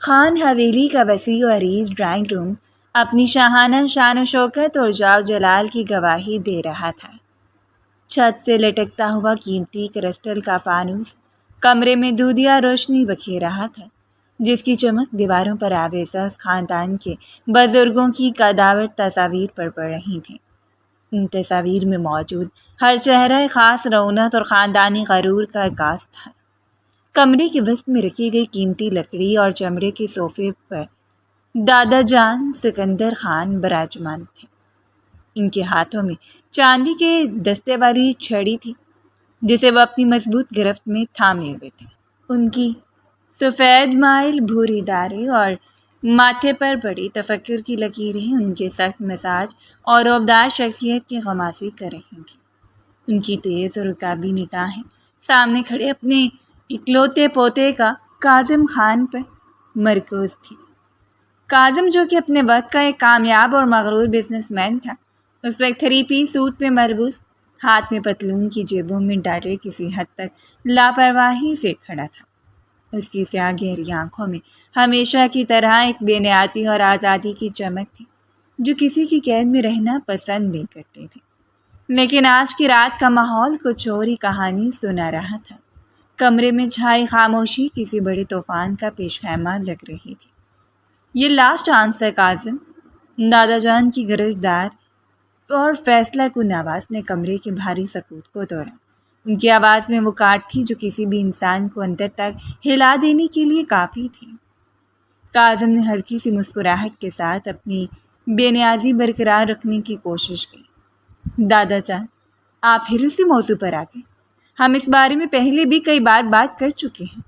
خان حویلی کا وسیع و عریض ڈرائنگ روم اپنی شاہانہ شان و شوکت اور جاو جلال کی گواہی دے رہا تھا۔ چھت سے لٹکتا ہوا قیمتی کرسٹل کا فانوس کمرے میں دودھیا روشنی بکھیر رہا تھا، جس کی چمک دیواروں پر آویزہ اس خاندان کے بزرگوں کی قداور تصاویر پر پڑ رہی تھیں۔ ان تصاویر میں موجود ہر چہرہ خاص رونق اور خاندانی غرور کا عکاس تھا۔ کمرے کے وسط میں رکھی گئی قیمتی لکڑی اور چمڑے کے صوفے پر دادا جان سکندر خان براجمان تھے۔ ان کے ہاتھوں میں چاندی کے دستے والی چھڑی تھی، جسے وہ اپنی مضبوط گرفت میں تھامے ہوئے تھے۔ ان کی سفید مائل بھوری داڑھی اور ماتھے پر بڑی تفکر کی لکیریں ان کے سخت مزاج اور رعبدار شخصیت کی غمازی کر رہی تھیں۔ ان کی تیز اور رکابی نگاہیں سامنے کھڑے اپنے اکلوتے پوتے کا کاظم خان پر مرکوز تھی۔ کاظم، جو کہ اپنے وقت کا ایک کامیاب اور مغرور بزنس مین تھا، اس وقت 3 پیس سوٹ میں مربوط، ہاتھ میں پتلون کی جیبوں میں ڈالے کسی حد تک لاپرواہی سے کھڑا تھا۔ اس کی سیاہ گہری آنکھوں میں ہمیشہ کی طرح ایک بے نیازی اور آزادی کی چمک تھی، جو کسی کی قید میں رہنا پسند نہیں کرتے تھے۔ لیکن آج کی رات کا ماحول کچھ اور ہی کہانی سنا رہا تھا۔ کمرے میں چھائی خاموشی کسی بڑے طوفان کا پیش خیمہ لگ رہی تھی۔ یہ لاسٹ چانس ہے کاظم، دادا جان کی گرجدار اور فیصلہ کن آواز نے کمرے کے بھاری سکوت کو توڑا۔ ان کی آواز میں وہ کاٹ تھی جو کسی بھی انسان کو اندر تک ہلا دینے کے لیے کافی تھی۔ کاظم نے ہلکی سی مسکراہٹ کے ساتھ اپنی بے نیازی برقرار رکھنے کی کوشش کی۔ دادا جان، آپ پھر اسی موضوع پر آ گئے۔ ہم اس بارے میں پہلے بھی کئی بار بات کر چکے ہیں۔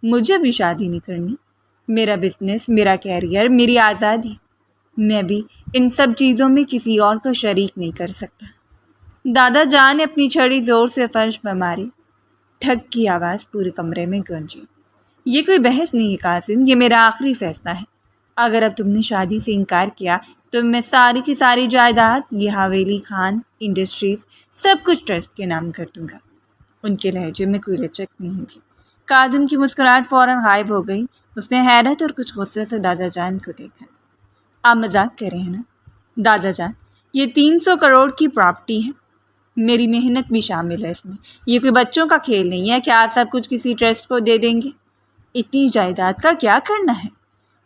مجھے ابھی شادی نہیں کرنی۔ میرا بزنس، میرا کیریئر، میری آزادی، میں بھی ان سب چیزوں میں کسی اور کو شریک نہیں کر سکتا۔ دادا جان نے اپنی چھڑی زور سے فرش پر ماری۔ ٹھک کی آواز پورے کمرے میں گونجی۔ یہ کوئی بحث نہیں ہے کاظم، یہ میرا آخری فیصلہ ہے۔ اگر اب تم نے شادی سے انکار کیا تو میں ساری کی ساری جائیداد، یہ حویلی خان انڈسٹریز، سب کچھ ٹرسٹ کے نام کر دوں گا۔ ان کے لہجے میں کوئی لچک نہیں تھی۔ کاظم کی مسکراہٹ فوراً غائب ہو گئی۔ اس نے حیرت اور کچھ غصے سے دادا جان کو دیکھا۔ آپ مذاق کر رہے ہیں نا دادا جان؟ یہ 300 کروڑ کی پراپرٹی ہے، میری محنت بھی شامل ہے اس میں۔ یہ کوئی بچوں کا کھیل نہیں ہے کہ آپ سب کچھ کسی ٹرسٹ کو دے دیں گے۔ اتنی جائیداد کا کیا کرنا ہے؟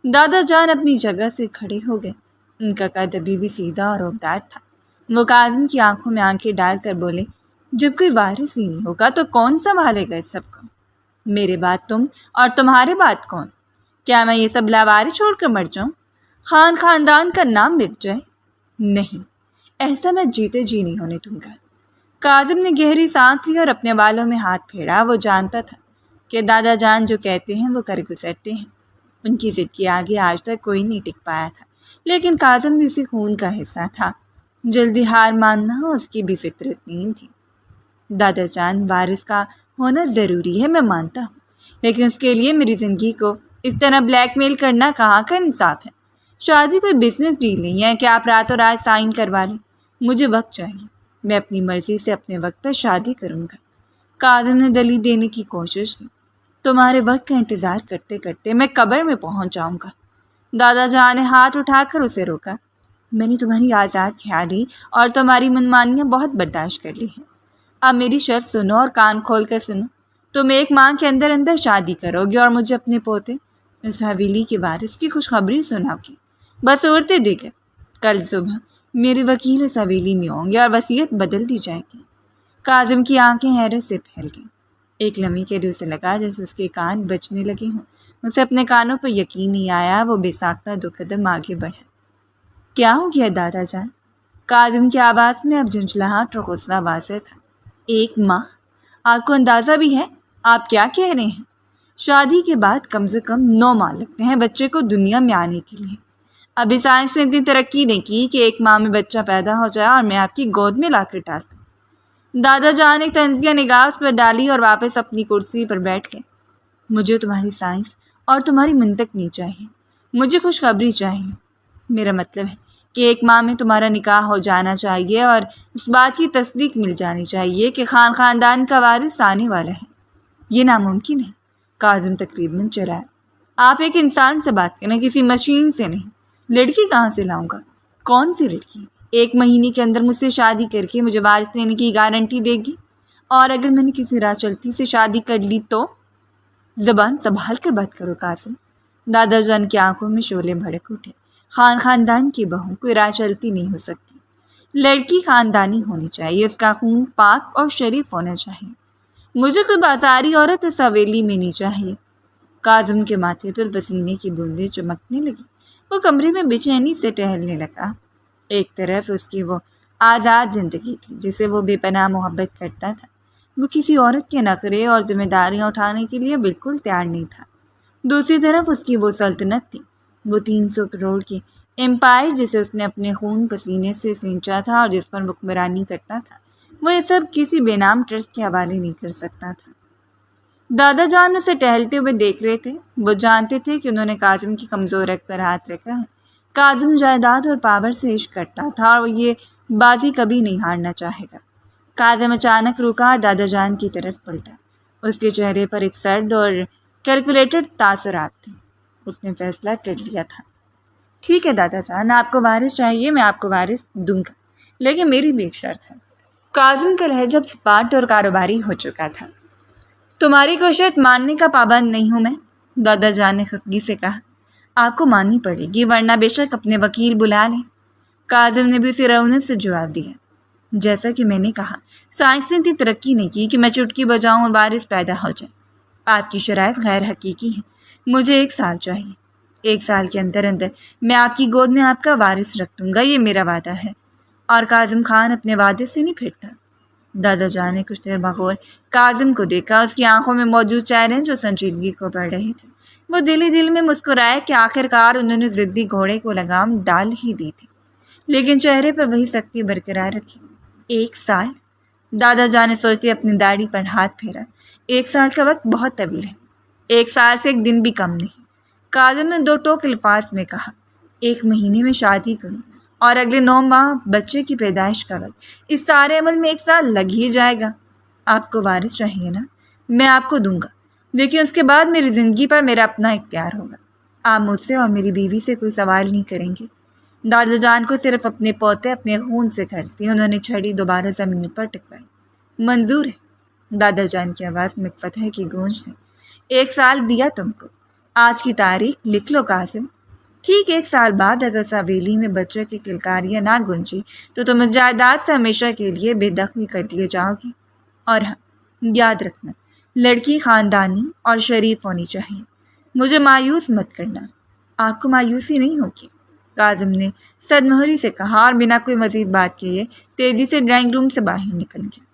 دادا جان اپنی جگہ سے کھڑے ہو گئے۔ ان کا قد ابھی بھی سیدھا اور رخدار تھا۔ وہ کاظم کی آنکھوں میں آنکھیں ڈال کر بولے، جب کوئی وارث ہی نہیں ہوگا تو کون سنبھالے گا اس سب کو؟ میرے بعد تم، اور تمہارے بعد کون؟ کیا میں یہ سب لاوارث چھوڑ کر مر جاؤں؟ خاندان کا نام مٹ جائے؟ نہیں، ایسا میں جیتے جی نہیں ہونے دوں گا۔ کاظم نے گہری سانس لی اور اپنے بالوں میں ہاتھ پھیرا۔ وہ جانتا تھا کہ دادا جان جو کہتے ہیں وہ کر گزرتے ہیں۔ ان کی ضد کے آگے آج تک کوئی نہیں ٹک پایا تھا، لیکن کاظم بھی اسی خون کا حصہ تھا۔ جلدی ہار ماننا اس کی بھی فطرت نہیں تھی۔ دادا جان، وارث کا ہونا ضروری ہے، میں مانتا ہوں، لیکن اس کے لیے میری زندگی کو اس طرح بلیک میل کرنا کہاں کا انصاف ہے؟ شادی کوئی بزنس ڈیل نہیں ہے کہ آپ راتوں رات سائن کروا لیں۔ مجھے وقت چاہیے، میں اپنی مرضی سے اپنے وقت پر شادی کروں گا۔ کاظم نے دلیل دینے کی کوشش کی۔ تمہارے وقت کا انتظار کرتے کرتے میں قبر میں پہنچ جاؤں گا۔ دادا جان نے ہاتھ اٹھا کر اسے روکا۔ میں نے تمہاری آزاد خیالی اور تمہاری منمانیاں بہت برداشت کر لی ہیں۔ اب میری شرط سنو اور کان کھول کر سنو۔ تم 1 ماہ کے اندر اندر شادی کرو گے اور مجھے اپنے پوتے اس حویلی کے وارث کی خوشخبری سناؤ گی۔ بس صورتیں دیکھیں، کل صبح میرے وکیل اس حویلی میں ہوں گے اور وصیت بدل دی جائے گی۔ کاظم کی آنکھیں حیرت سے پھیل گئیں۔ ایک لمحے کے لیے اسے لگا جیسے اس کے کان بجنے لگے ہوں۔ اسے اپنے کانوں پر یقین نہیں آیا۔ وہ بے ساختہ 2 قدم آگے بڑھا۔ کیا ہو گیا دادا جان؟ کاظم کی آواز میں اب جھنجھلاہٹ اور غصہ واضح تھا۔ 1 ماہ؟ آپ کو اندازہ بھی ہے آپ کیا کہہ رہے ہیں؟ شادی کے بعد کم سے کم 9 ماہ لگتے ہیں بچے کو دنیا میں آنے کے لیے۔ ابھی سائنس نے اتنی ترقی نہیں کی کہ 1 ماہ میں بچہ پیدا ہو جائے اور میں آپ کی گود میں لا کر ڈال دوں۔ دادا جان ایک طنزیہ نگاہ اس پر ڈالی اور واپس اپنی کرسی پر بیٹھ گئے۔ مجھے تمہاری سائنس اور تمہاری منطق نہیں چاہیے، مجھے خوشخبری چاہیے۔ میرا مطلب ہے کہ 1 ماہ میں تمہارا نکاح ہو جانا چاہیے اور اس بات کی تصدیق مل جانی چاہیے کہ خاندان کا وارث آنے والا ہے۔ یہ ناممکن ہے۔ کاظم تقریباً چرایا۔ آپ ایک انسان سے بات کریں، کسی مشین سے نہیں۔ لڑکی کہاں سے لاؤں گا؟ کون سی لڑکی؟ 1 مہینے کے اندر مجھ سے شادی کر کے مجھے وارث لینے کی گارنٹی دے گی؟ اور اگر میں نے کسی راہ چلتی سے شادی کر لی تو؟ زبان سنبھال کر بات کرو قاسم۔ دادا جان کی آنکھوں میں شعلے بھڑک اٹھے۔ خاندان کی بہو کوئی راہ چلتی نہیں ہو سکتی، لڑکی خاندانی ہونی چاہیے، اس کا خون پاک اور شریف ہونا چاہیے۔ مجھے کوئی بازاری عورت اس حویلی میں نہیں چاہیے۔ قاسم کے ماتھے پر پسینے کی بوندیں چمکنے لگی۔ وہ کمرے میں بے چینی سے ٹہلنے لگا۔ ایک طرف اس کی وہ آزاد زندگی تھی جسے وہ بے پناہ محبت کرتا تھا۔ وہ کسی عورت کے نخرے اور ذمہ داریاں اٹھانے کے لیے بالکل تیار نہیں تھا۔ دوسری طرف اس کی وہ سلطنت تھی، وہ 300 کروڑ کی امپائر جسے اس نے اپنے خون پسینے سے سینچا تھا اور جس پر حکمرانی کرتا تھا۔ وہ یہ سب کسی بے نام ٹرسٹ کے حوالے نہیں کر سکتا تھا۔ دادا جان اسے ٹہلتے ہوئے دیکھ رہے تھے۔ وہ جانتے تھے کہ انہوں نے قاسم کی کمزور رگ پر ہاتھ رکھا ہے۔ قاسم جائیداد اور پاور سے عشق کرتا تھا اور وہ یہ بازی کبھی نہیں ہارنا چاہے گا۔ قاسم اچانک رکا اور دادا جان کی طرف پلٹا۔ اس کے چہرے پر ایک سرد اور کیلکولیٹڈ تاثرات تھے۔ اس نے فیصلہ کر لیا تھا۔ ٹھیک ہے دادا جان، آپ کو وارث چاہیے، میں آپ کو وارث دوں گا، لیکن میری بھی ایک شرط ہے۔ قاسم کا لہجہ سپاٹ اور کاروباری ہو چکا تھا۔ تمہاری کوئی شرط ماننے کا پابند نہیں ہوں میں، دادا جان نے خفگی سے کہا۔ آپ کو ماننی پڑے گی ورنہ بے شک اپنے وکیل بلا لیں۔ قاسم نے بھی اسی رونت سے جواب دیا۔ جیسا کہ میں نے کہا، سائنس نے اتنی ترقی نہیں کی کہ میں چٹکی بجاؤں اور وارث پیدا ہو جائے۔ آپ کی شرائط غیر حقیقی ہیں۔ مجھے 1 سال چاہیے۔ 1 سال کے اندر میں آپ کی گود میں آپ کا وارث رکھ دوں گا، یہ میرا وعدہ ہے۔ اور قاسم خان اپنے وعدے سے نہیں پھرتا۔ دادا جان نے کچھ دیر بغور قاسم کو دیکھا۔ اس کی آنکھوں میں موجود چہرے جو سنجیدگی کو پڑھ رہے تھے۔ وہ دل ہی دل میں مسکرائے کہ آخرکار انہوں نے ضدی گھوڑے کو لگام ڈال ہی دی تھی، لیکن چہرے پر وہی سختی برقرار رکھی۔ 1 سال؟ دادا جان نے سوچتے اپنی داڑھی پر ہاتھ پھیرا۔ 1 سال کا وقت بہت طویل ہے۔ 1 سال سے 1 دن بھی کم نہیں۔ قاسم نے 2 ٹوک الفاظ میں کہا۔ 1 مہینے میں شادی کروں اور اگلے 9 ماہ بچے کی پیدائش کا وقت، اس سارے عمل میں 1 سال لگ ہی جائے گا۔ آپ کو وارث چاہیے نا؟ میں آپ کو دوں گا، لیکن اس کے بعد میری زندگی پر میرا اپنا اختیار ہوگا۔ آپ مجھ سے اور میری بیوی سے کوئی سوال نہیں کریں گے۔ دادا جان کو صرف اپنے پوتے اپنے خون سے خرچ تھی۔ انہوں نے چھڑی دوبارہ زمین پر ٹکوائی۔ منظور ہے؟ دادا جان کی آواز میں فتح کی گونج سے۔ 1 سال دیا تم کو، آج کی تاریخ لکھ لو قاسم۔ ٹھیک 1 سال بعد اگر اس حویلی میں بچے کی کلکاریاں نہ گونجی تو تم اس جائیداد سے ہمیشہ کے لیے بے دخل کر دیے جاؤ گے۔ اور ہاں، یاد رکھنا، لڑکی خاندانی اور شریف ہونی چاہیے۔ مجھے مایوس مت کرنا۔ آپ کو مایوسی نہیں ہوگی، قاسم نے صدمہری سے کہا اور بنا کوئی مزید بات کیے تیزی سے ڈرائنگ روم سے باہر نکل گیا۔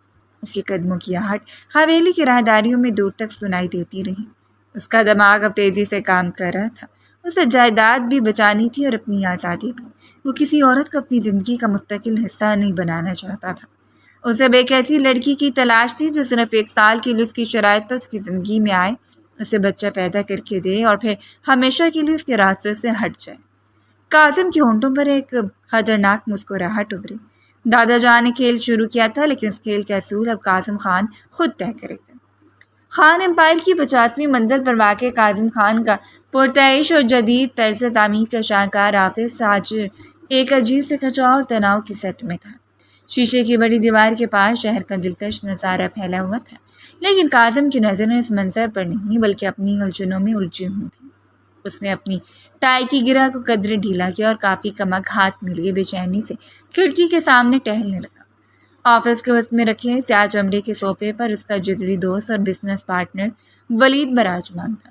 اس کے قدموں کی آہٹ حویلی کی راہداریوں میں دور تک سنائی دیتی رہی۔ اس کا دماغ اب تیزی سے کام کر رہا تھا۔ اسے جائیداد بھی بچانی تھی اور اپنی آزادی بھی۔ وہ کسی عورت کو اپنی زندگی کا مستقل حصہ نہیں بنانا چاہتا تھا۔ اسے اب ایک ایسی لڑکی کی تلاش تھی جو صرف 1 سال کے لیے اس کی شرائط پر اس کی زندگی میں آئے، اسے بچہ پیدا کر کے دے اور پھر ہمیشہ کے لیے اس کے راستے سے ہٹ جائے۔ قاسم کے ہونٹوں پر ایک خطرناک مسکراہٹ ابھری۔ دادا جان نے کھیل شروع کیا تھا، لیکن اس کھیل کا اصول اب قاسم خان خود طے کرے گا۔ خان امپائر کی 50ویں منزل پر واقع قاسم خان کا پرتعیش اور جدید طرز تعمیر کا شاہکار آفس آج ایک عجیب سے کھچاؤ اور تناؤ کی سطح میں تھا۔ شیشے کی بڑی دیوار کے پاس شہر کا دلکش نظارہ پھیلا ہوا تھا، لیکن قاسم کی نظریں اس منظر پر نہیں بلکہ اپنی الجھنوں میں الجھی ہوئی تھیں۔ اس نے اپنی ٹائی کی گرہ کو قدرے ڈھیلا کیا اور کافی کمک ہاتھ میں لیے بے چینی سے کھڑکی کے سامنے ٹہلنے لگا۔ آفس کے وسط میں رکھے سیاہ چمڑے کے صوفے پر اس کا جگری دوست اور بزنس پارٹنر ولید براجمان تھا۔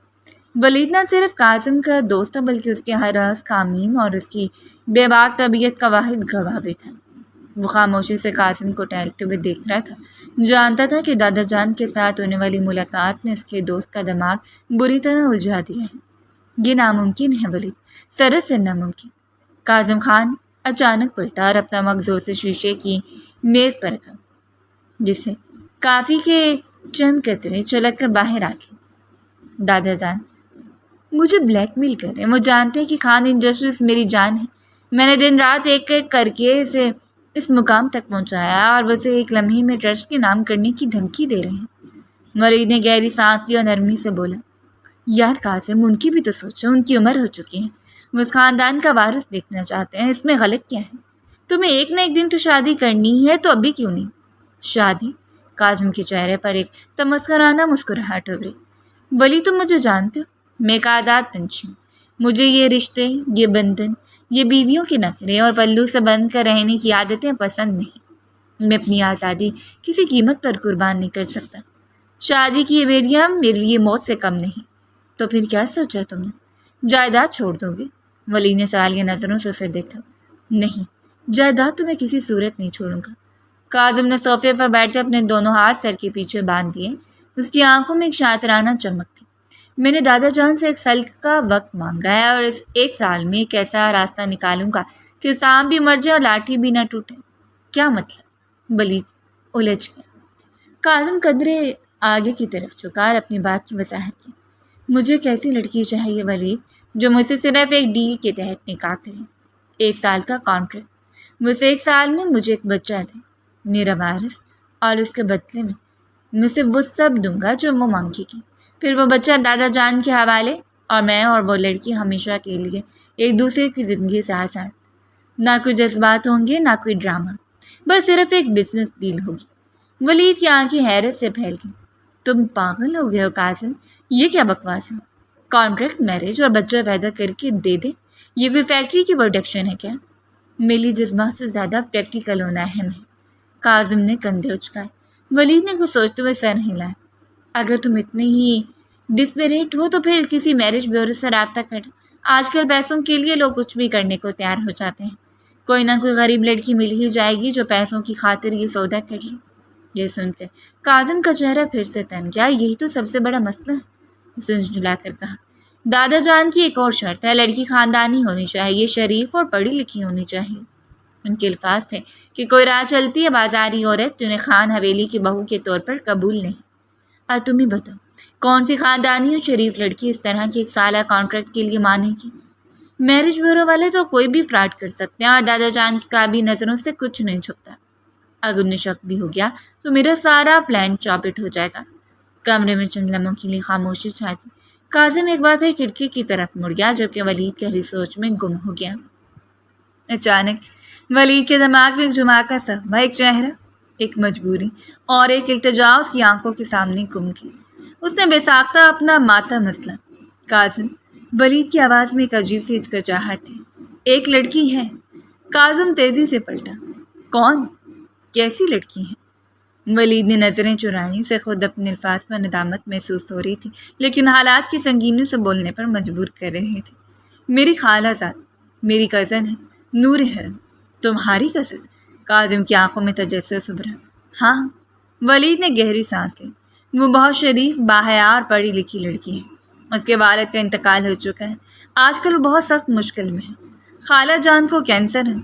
ولید نہ صرف قاسم کا دوست تھا بلکہ اس کے ہر راز کامین اور اس کی بے باک طبیعت کا واحد گواہ بھی تھا۔ وہ خاموشی سے قاسم کو ٹہلتے ہوئے دیکھ رہا تھا، جانتا تھا کہ دادا جان کے ساتھ ہونے والی ملاقات نے اس کے دوست کا دماغ بری طرح الجھا دیا ہے۔ یہ ناممکن ہے ولید، سراسر ناممکن۔ قاسم خان اچانک پلٹا اور اپنا مغز زور سے شیشے کی میز پر رکھا، جس سے کافی کے چند قطرے چھلک کر باہر آ گئے۔ دادا جان مجھے بلیک میل کر رہے ہیں۔ وہ جانتے ہیں کہ خان انڈسٹریز میری جان ہے۔ میں نے دن رات ایک ایک کر کے اسے اس مقام تک پہنچایا اور وہ اسے 1 لمحے میں ٹرسٹ کے نام کرنے کی دھمکی دے رہے ہیں۔ ولید نے گہری سانس لی اور نرمی سے بولا، یار قاسم، ان کی بھی تو سوچو، ان کی عمر ہو چکی ہے، وہ اس خاندان کا وارث دیکھنا چاہتے ہیں، اس میں غلط کیا ہے؟ تمہیں ایک نہ ایک دن تو شادی کرنی ہے، تو ابھی کیوں نہیں؟ شادی؟ قاسم کے چہرے پر ایک تمسکرانہ مسکراہٹ ابھری۔ ولی تم مجھے جانتے ہو، میں ایک آزاد پنچھی ہوں، مجھے یہ رشتے، یہ بندھن، یہ بیویوں کے نخرے اور پلو سے بند کر رہنے کی عادتیں پسند نہیں۔ میں اپنی آزادی کسی قیمت پر قربان نہیں کر سکتا۔ شادی کی یہ بیٹیاں میرے لیے موت سے کم نہیں۔ تو پھر کیا سوچا تم نے؟ جائیداد چھوڑ دو گے؟ ولی نے سوالیہ نظروں سے اسے دیکھا۔ نہیں، جائیداد تو میں کسی صورت نہیں چھوڑوں گا۔ کاظم نے صوفے پر بیٹھے اپنے دونوں ہاتھ سر کے پیچھے باندھ دیے۔ اس کی آنکھوں میں ایک شاطرانہ چمک تھی۔ میں نے دادا جان سے ایک سال کا وقت مانگا ہے، اور اس ایک سال میں ایک ایسا راستہ نکالوں گا کہ سانپ بھی مر جائے اور لاٹھی بھی نہ ٹوٹے۔ کیا مطلب؟ ولی الجھ گیا۔ کاظم قدرے آگے کی طرف جھکا اور اپنی بات کی وضاحت کی۔ مجھے ایک ایسی لڑکی چاہیے ولید، جو مجھ سے صرف ایک ڈیل کے تحت نکاح کرے، 1 سال کا کانٹریکٹ۔ وہ اس 1 سال میں مجھے ایک بچہ دے، میرا وارث، اور اس کے بدلے میں اسے وہ سب دوں گا جو وہ مانگے گی۔ پھر وہ بچہ دادا جان کے حوالے، اور میں اور وہ لڑکی ہمیشہ کے لیے ایک دوسرے کی زندگی سے آزاد۔ نہ کوئی جذبات ہوں گے، نہ کوئی ڈرامہ، بس صرف ایک بزنس ڈیل ہوگی۔ ولید کی آنکھیں حیرت سے پھیل گئیں۔ تم پاگل ہو گئے ہو قاسم، یہ کیا بکواس ہے؟ کانٹریکٹ میرج اور بچہ پیدا کر کے دے دے، یہ کوئی فیکٹری کی پروڈکشن ہے کیا؟ میری جذبات سے زیادہ پریکٹیکل ہونا اہم ہے۔ کاظم نے کندھے اچکائے۔ ولید نے کچھ سوچتے ہوئے سر ہلایا۔ اگر تم اتنے ہی ڈسپریٹ ہو تو پھر کسی میرج بیورو سے رابطہ کر۔ آج کل پیسوں کے لیے لوگ کچھ بھی کرنے کو تیار ہو جاتے ہیں۔ کوئی نہ کوئی غریب لڑکی مل ہی جائے گی جو پیسوں کی خاطر یہ سودا کر لے۔ یہ سن کر کاظم کا چہرہ پھر سے تن گیا۔ یہی تو سب سے بڑا مسئلہ ہے، اس نے جھنجھلا کر کہا۔ دادا جان کی ایک اور شرط ہے، لڑکی خاندانی ہونی چاہیے، شریف اور پڑھی لکھی ہونی چاہیے۔ ان کے الفاظ تھے کہ کوئی راہ چلتی ہے بازاری عورت جنہیں خان حویلی کی بہو کے طور پر قبول نہیں۔ اور تم ہی بتاؤ، کون سی خاندانی اور شریف لڑکی اس طرح کی 1 سالہ کانٹریکٹ کے لیے مانے گی؟ میرج بیورو والے تو کوئی بھی فراڈ کر سکتے ہیں، اور دادا جان کی قابل نظروں سے کچھ نہیں چھپتا۔ اگر انہیں شک بھی ہو گیا تو میرا سارا پلان چوپٹ ہو جائے گا۔ کمرے میں چند لمحوں کے لیے خاموشی چھا گئی۔ کاظم ایک بار پھر کھڑکی کی طرف مڑ گیا، جبکہ ولید گہری سوچ میں گم ہو گیا۔ اچانک ولید کے دماغ میں ایک جھماکا سا ہوا، ایک چہرہ، ایک مجبوری اور ایک التجا اس کی آنکھوں کے سامنے گم گئی۔ اس نے بے ساختہ اپنا ماتھا مسلا۔ کاظم، ولید کی آواز میں ایک عجیب سی ہچکچاہٹ تھی۔ ایک لڑکی ہے؟ کاظم تیزی سے پلٹا۔ کون؟ کیسی لڑکی ہے؟ ولید نے نظریں چرائیں۔ اسے خود اپنے الفاظ پر ندامت محسوس ہو رہی تھی، لیکن حالات کی سنگینیوں سے بولنے پر مجبور کر رہے تھے۔ میری خالہ زاد، میری کزن ہے، نور حرم۔ تمہاری کزن؟ کاظم کی آنکھوں میں تجسس ابھرا۔ ہاں، ولید نے گہری سانس لی۔ وہ بہت شریف، باحیا اور پڑھی لکھی لڑکی ہے۔ اس کے والد کا انتقال ہو چکا ہے۔ آج کل وہ بہت سخت مشکل میں ہے۔ خالہ جان کو کینسر ہے،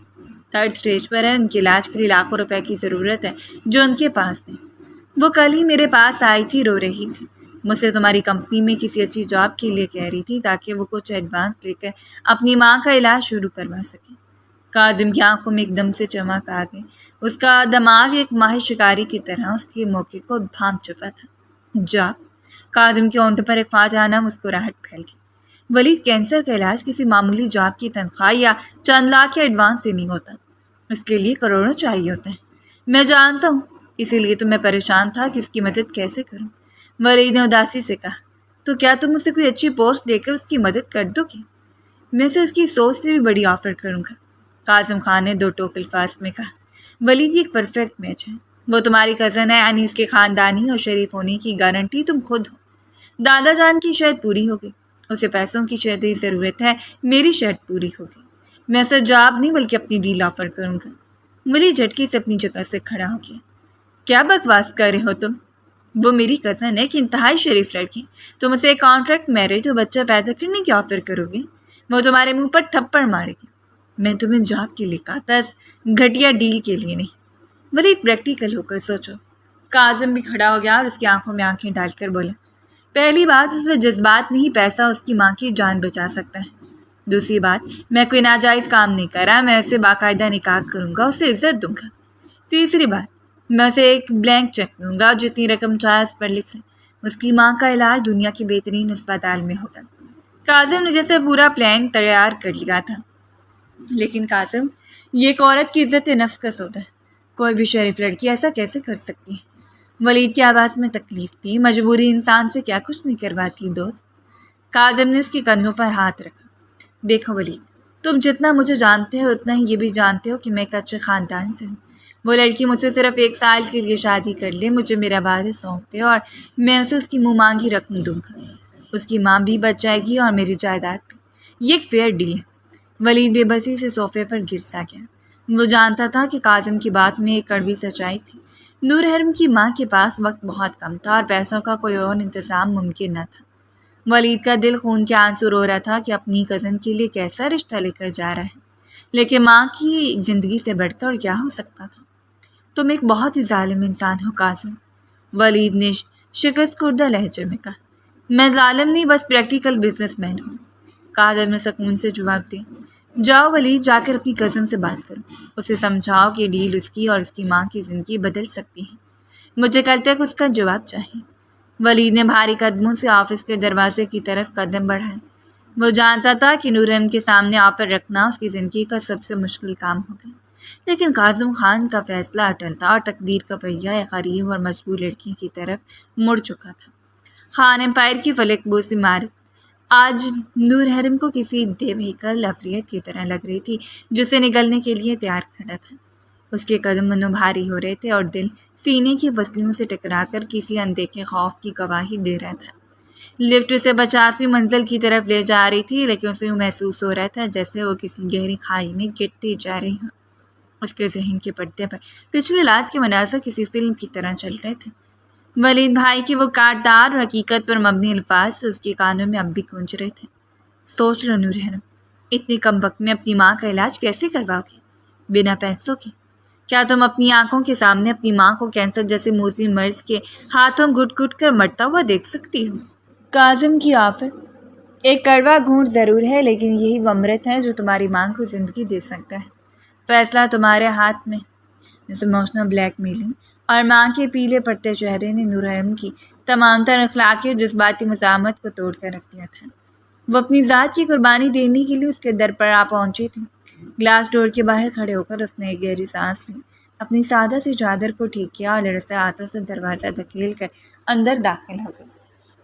3rd اسٹیج پر ہے۔ ان کے علاج کے لیے لاکھوں روپے کی ضرورت ہے جو ان کے پاس نہیں۔ وہ کل ہی میرے پاس آئی تھی، رو رہی تھی۔ مجھ سے تمہاری کمپنی میں کسی اچھی جاب کے لیے کہہ رہی تھی تاکہ وہ کچھ ایڈوانس لے کر اپنی ماں کا علاج شروع کروا سکے۔ کاظم کی آنکھوں میں ایک دم سے چمک آ گئی۔ اس کا دماغ ایک ماہر شکاری کی طرح اس کے موقع کو بھانپ چکا تھا۔ جاب؟ کاظم کے ہونٹوں پر ایک فاتحانہ مسکراہٹ پھیل گئی۔ ولید، کینسر کا علاج کسی معمولی جاب کی تنخواہ یا چند لاکھ کے ایڈوانس سے نہیں ہوتا، اس کے لیے کروڑوں چاہیے ہوتے ہیں۔ میں جانتا ہوں، اسی لیے تو میں پریشان تھا کہ اس کی مدد کیسے کروں۔ ولید نے اداسی سے کہا۔ تو کیا تم اسے کوئی اچھی پوسٹ دے کر اس کی مدد کر دو گی؟ میں اسے اس کی سوچ سے بھی بڑی آفر کروں گا، کاظم خان نے 2 ٹوک الفاظ میں کہا۔ ولید، یہ ایک پرفیکٹ میچ ہے۔ وہ تمہاری کزن ہے، یعنی اس کے خاندانی اور شریف ہونے کی گارنٹی تم خود ہو۔ دادا جان کی شرط پوری ہوگی، اسے پیسوں کی شدید ضرورت ہے، میری شرط پوری ہوگی۔ میں اسے جاب نہیں بلکہ اپنی ڈیل آفر کروں گا۔ ولید جھٹکے سے اپنی جگہ سے کھڑا ہو گیا۔ کیا بکواس کر رہے ہو تم؟ وہ میری کزن ہے، ایک انتہائی شریف لڑکی۔ تم اسے کانٹریکٹ میرج اور بچہ پیدا کرنے کی آفر کرو گے؟ وہ تمہارے منہ پر تھپڑ مارے گی۔ میں تمہیں جاب کے لیے کہا تھا، گھٹیا ڈیل کے لیے نہیں۔ ولید، پریکٹیکل ہو کر سوچو۔ کاظم بھی کھڑا ہو گیا اور اس کی آنکھوں میں آنکھیں ڈال کر بولا۔ پہلی بات، اس میں جذبات نہیں، پیسہ اس کی ماں کی جان بچا سکتا ہے۔ دوسری بات، میں کوئی ناجائز کام نہیں کر رہا، میں اسے باقاعدہ نکاح کروں گا، اسے عزت دوں گا۔ تیسری بات، میں اسے ایک بلینک چیک دوں گا، جتنی رقم چاہے اس پر لکھ لیں۔ اس کی ماں کا علاج دنیا کے بہترین اسپتال میں ہوگا۔ کاظم نے جیسے پورا پلان تیار کر لیا تھا۔ لیکن کاظم، یہ ایک عورت کی عزت نفس کا سودا ہے، کوئی بھی شریف لڑکی ایسا کیسے کر سکتی ہے؟ ولید کی آواز میں تکلیف تھی۔ مجبوری انسان سے کیا کچھ نہیں کرواتی دوست۔ کاظم نے اس کے کندھوں پر ہاتھ رکھا۔ دیکھو ولید، تم جتنا مجھے جانتے ہو اتنا ہی یہ بھی جانتے ہو کہ میں ایک اچھے خاندان سے ہوں۔ وہ لڑکی مجھ سے صرف 1 سال کے لیے شادی کر لے، مجھے میرا وارث سونپ دے اور میں اسے اس کی منہ مانگی رقم دوں گا۔ اس کی ماں بھی بچ جائے گی اور میری جائیداد بھی۔ یہ ایک فیئر ڈیل ہے۔ ولید بے بسی سے صوفے پر گر سا گیا۔ وہ جانتا تھا کہ کاظم کی بات میں ایک کڑوی سچائی تھی۔ نور حرم کی ماں کے پاس وقت بہت کم تھا اور پیسوں کا کوئی اور انتظام ممکن نہ تھا۔ ولید کا دل خون کے آنسو رو رہا تھا کہ اپنی کزن کے لیے کیسا رشتہ لے کر جا رہا ہے، لیکن ماں کی زندگی سے بڑھ کر کیا ہو سکتا تھا؟ تم ایک بہت ہی ظالم انسان ہو کاظم، ولید نے شکست خوردہ لہجے میں کہا۔ میں ظالم نہیں، بس پریکٹیکل بزنس مین ہوں، کاظم نے سکون سے جواب دیا۔ جاؤ ولید، جا کر اپنی کزن سے بات کرو، اسے سمجھاؤ کہ ڈیل اس کی اور اس کی ماں کی زندگی بدل سکتی ہے۔ مجھے کل تک اس کا جواب چاہیے۔ ولید نے بھاری قدموں سے آفس کے دروازے کی طرف قدم بڑھائے۔ وہ جانتا تھا کہ نور حرم کے سامنے آفر رکھنا اس کی زندگی کا سب سے مشکل کام ہوگا، لیکن کاظم خان کا فیصلہ اٹل تھا اور تقدیر کا پہیہ ایک غریب اور مجبور لڑکی کی طرف مڑ چکا تھا۔ خان امپائر کی فلک بوس عمارت آج نور حرم کو کسی دیو ہیکل افریت کی طرح لگ رہی تھی جو اسے نگلنے کے لیے تیار کھڑا تھا۔ اس کے قدم منو بھاری ہو رہے تھے اور دل سینے کی پسلیوں سے ٹکرا کر کسی اندیکھے خوف کی گواہی دے رہا تھا۔ لفٹ اسے 50ویں منزل کی طرف لے جا رہی تھی، لیکن اسے یوں محسوس ہو رہا تھا جیسے وہ کسی گہری کھائی میں گرتی جا رہی ہوں۔ اس کے ذہن کے پردے پر پچھلی رات کے مناظر کسی فلم کی طرح چل رہے تھے۔ ولید بھائی کی وہ کاٹدار اور حقیقت پر مبنی الفاظ اس کے کانوں میں اب بھی گونج رہے تھے۔ سوچ لو نور حرم، اتنے کم وقت میں اپنی ماں کا علاج کیسے کرواؤ گے بنا پیسوں کے؟ کیا تم اپنی آنکھوں کے سامنے اپنی ماں کو کینسر جیسے موذی مرض کے ہاتھوں گھٹ گھٹ کر مرتا ہوا دیکھ سکتی ہو؟ کاظم کی آفر ایک کڑوا گھونٹ ضرور ہے، لیکن یہی وہ امرت ہے جو تمہاری ماں کو زندگی دے سکتا ہے۔ فیصلہ تمہارے ہاتھ میں۔ ایموشنل بلیک میلنگ اور ماں کے پیلے پڑتے چہرے نے نور حرم کی تمام تر اخلاقی اور جذباتی مزاحمت کو توڑ کر رکھ دیا تھا۔ وہ اپنی ذات کی قربانی دینے کے لیے اس کے در پر آ پہنچی تھی۔ گلاس ڈور کے باہر کھڑے ہو کر اس نے ایک گہری سانس لی، اپنی سادہ سی چادر کو ٹھیک کیا اور لرزتے ہاتھوں سے دروازہ دھکیل کر اندر داخل ہو گئی۔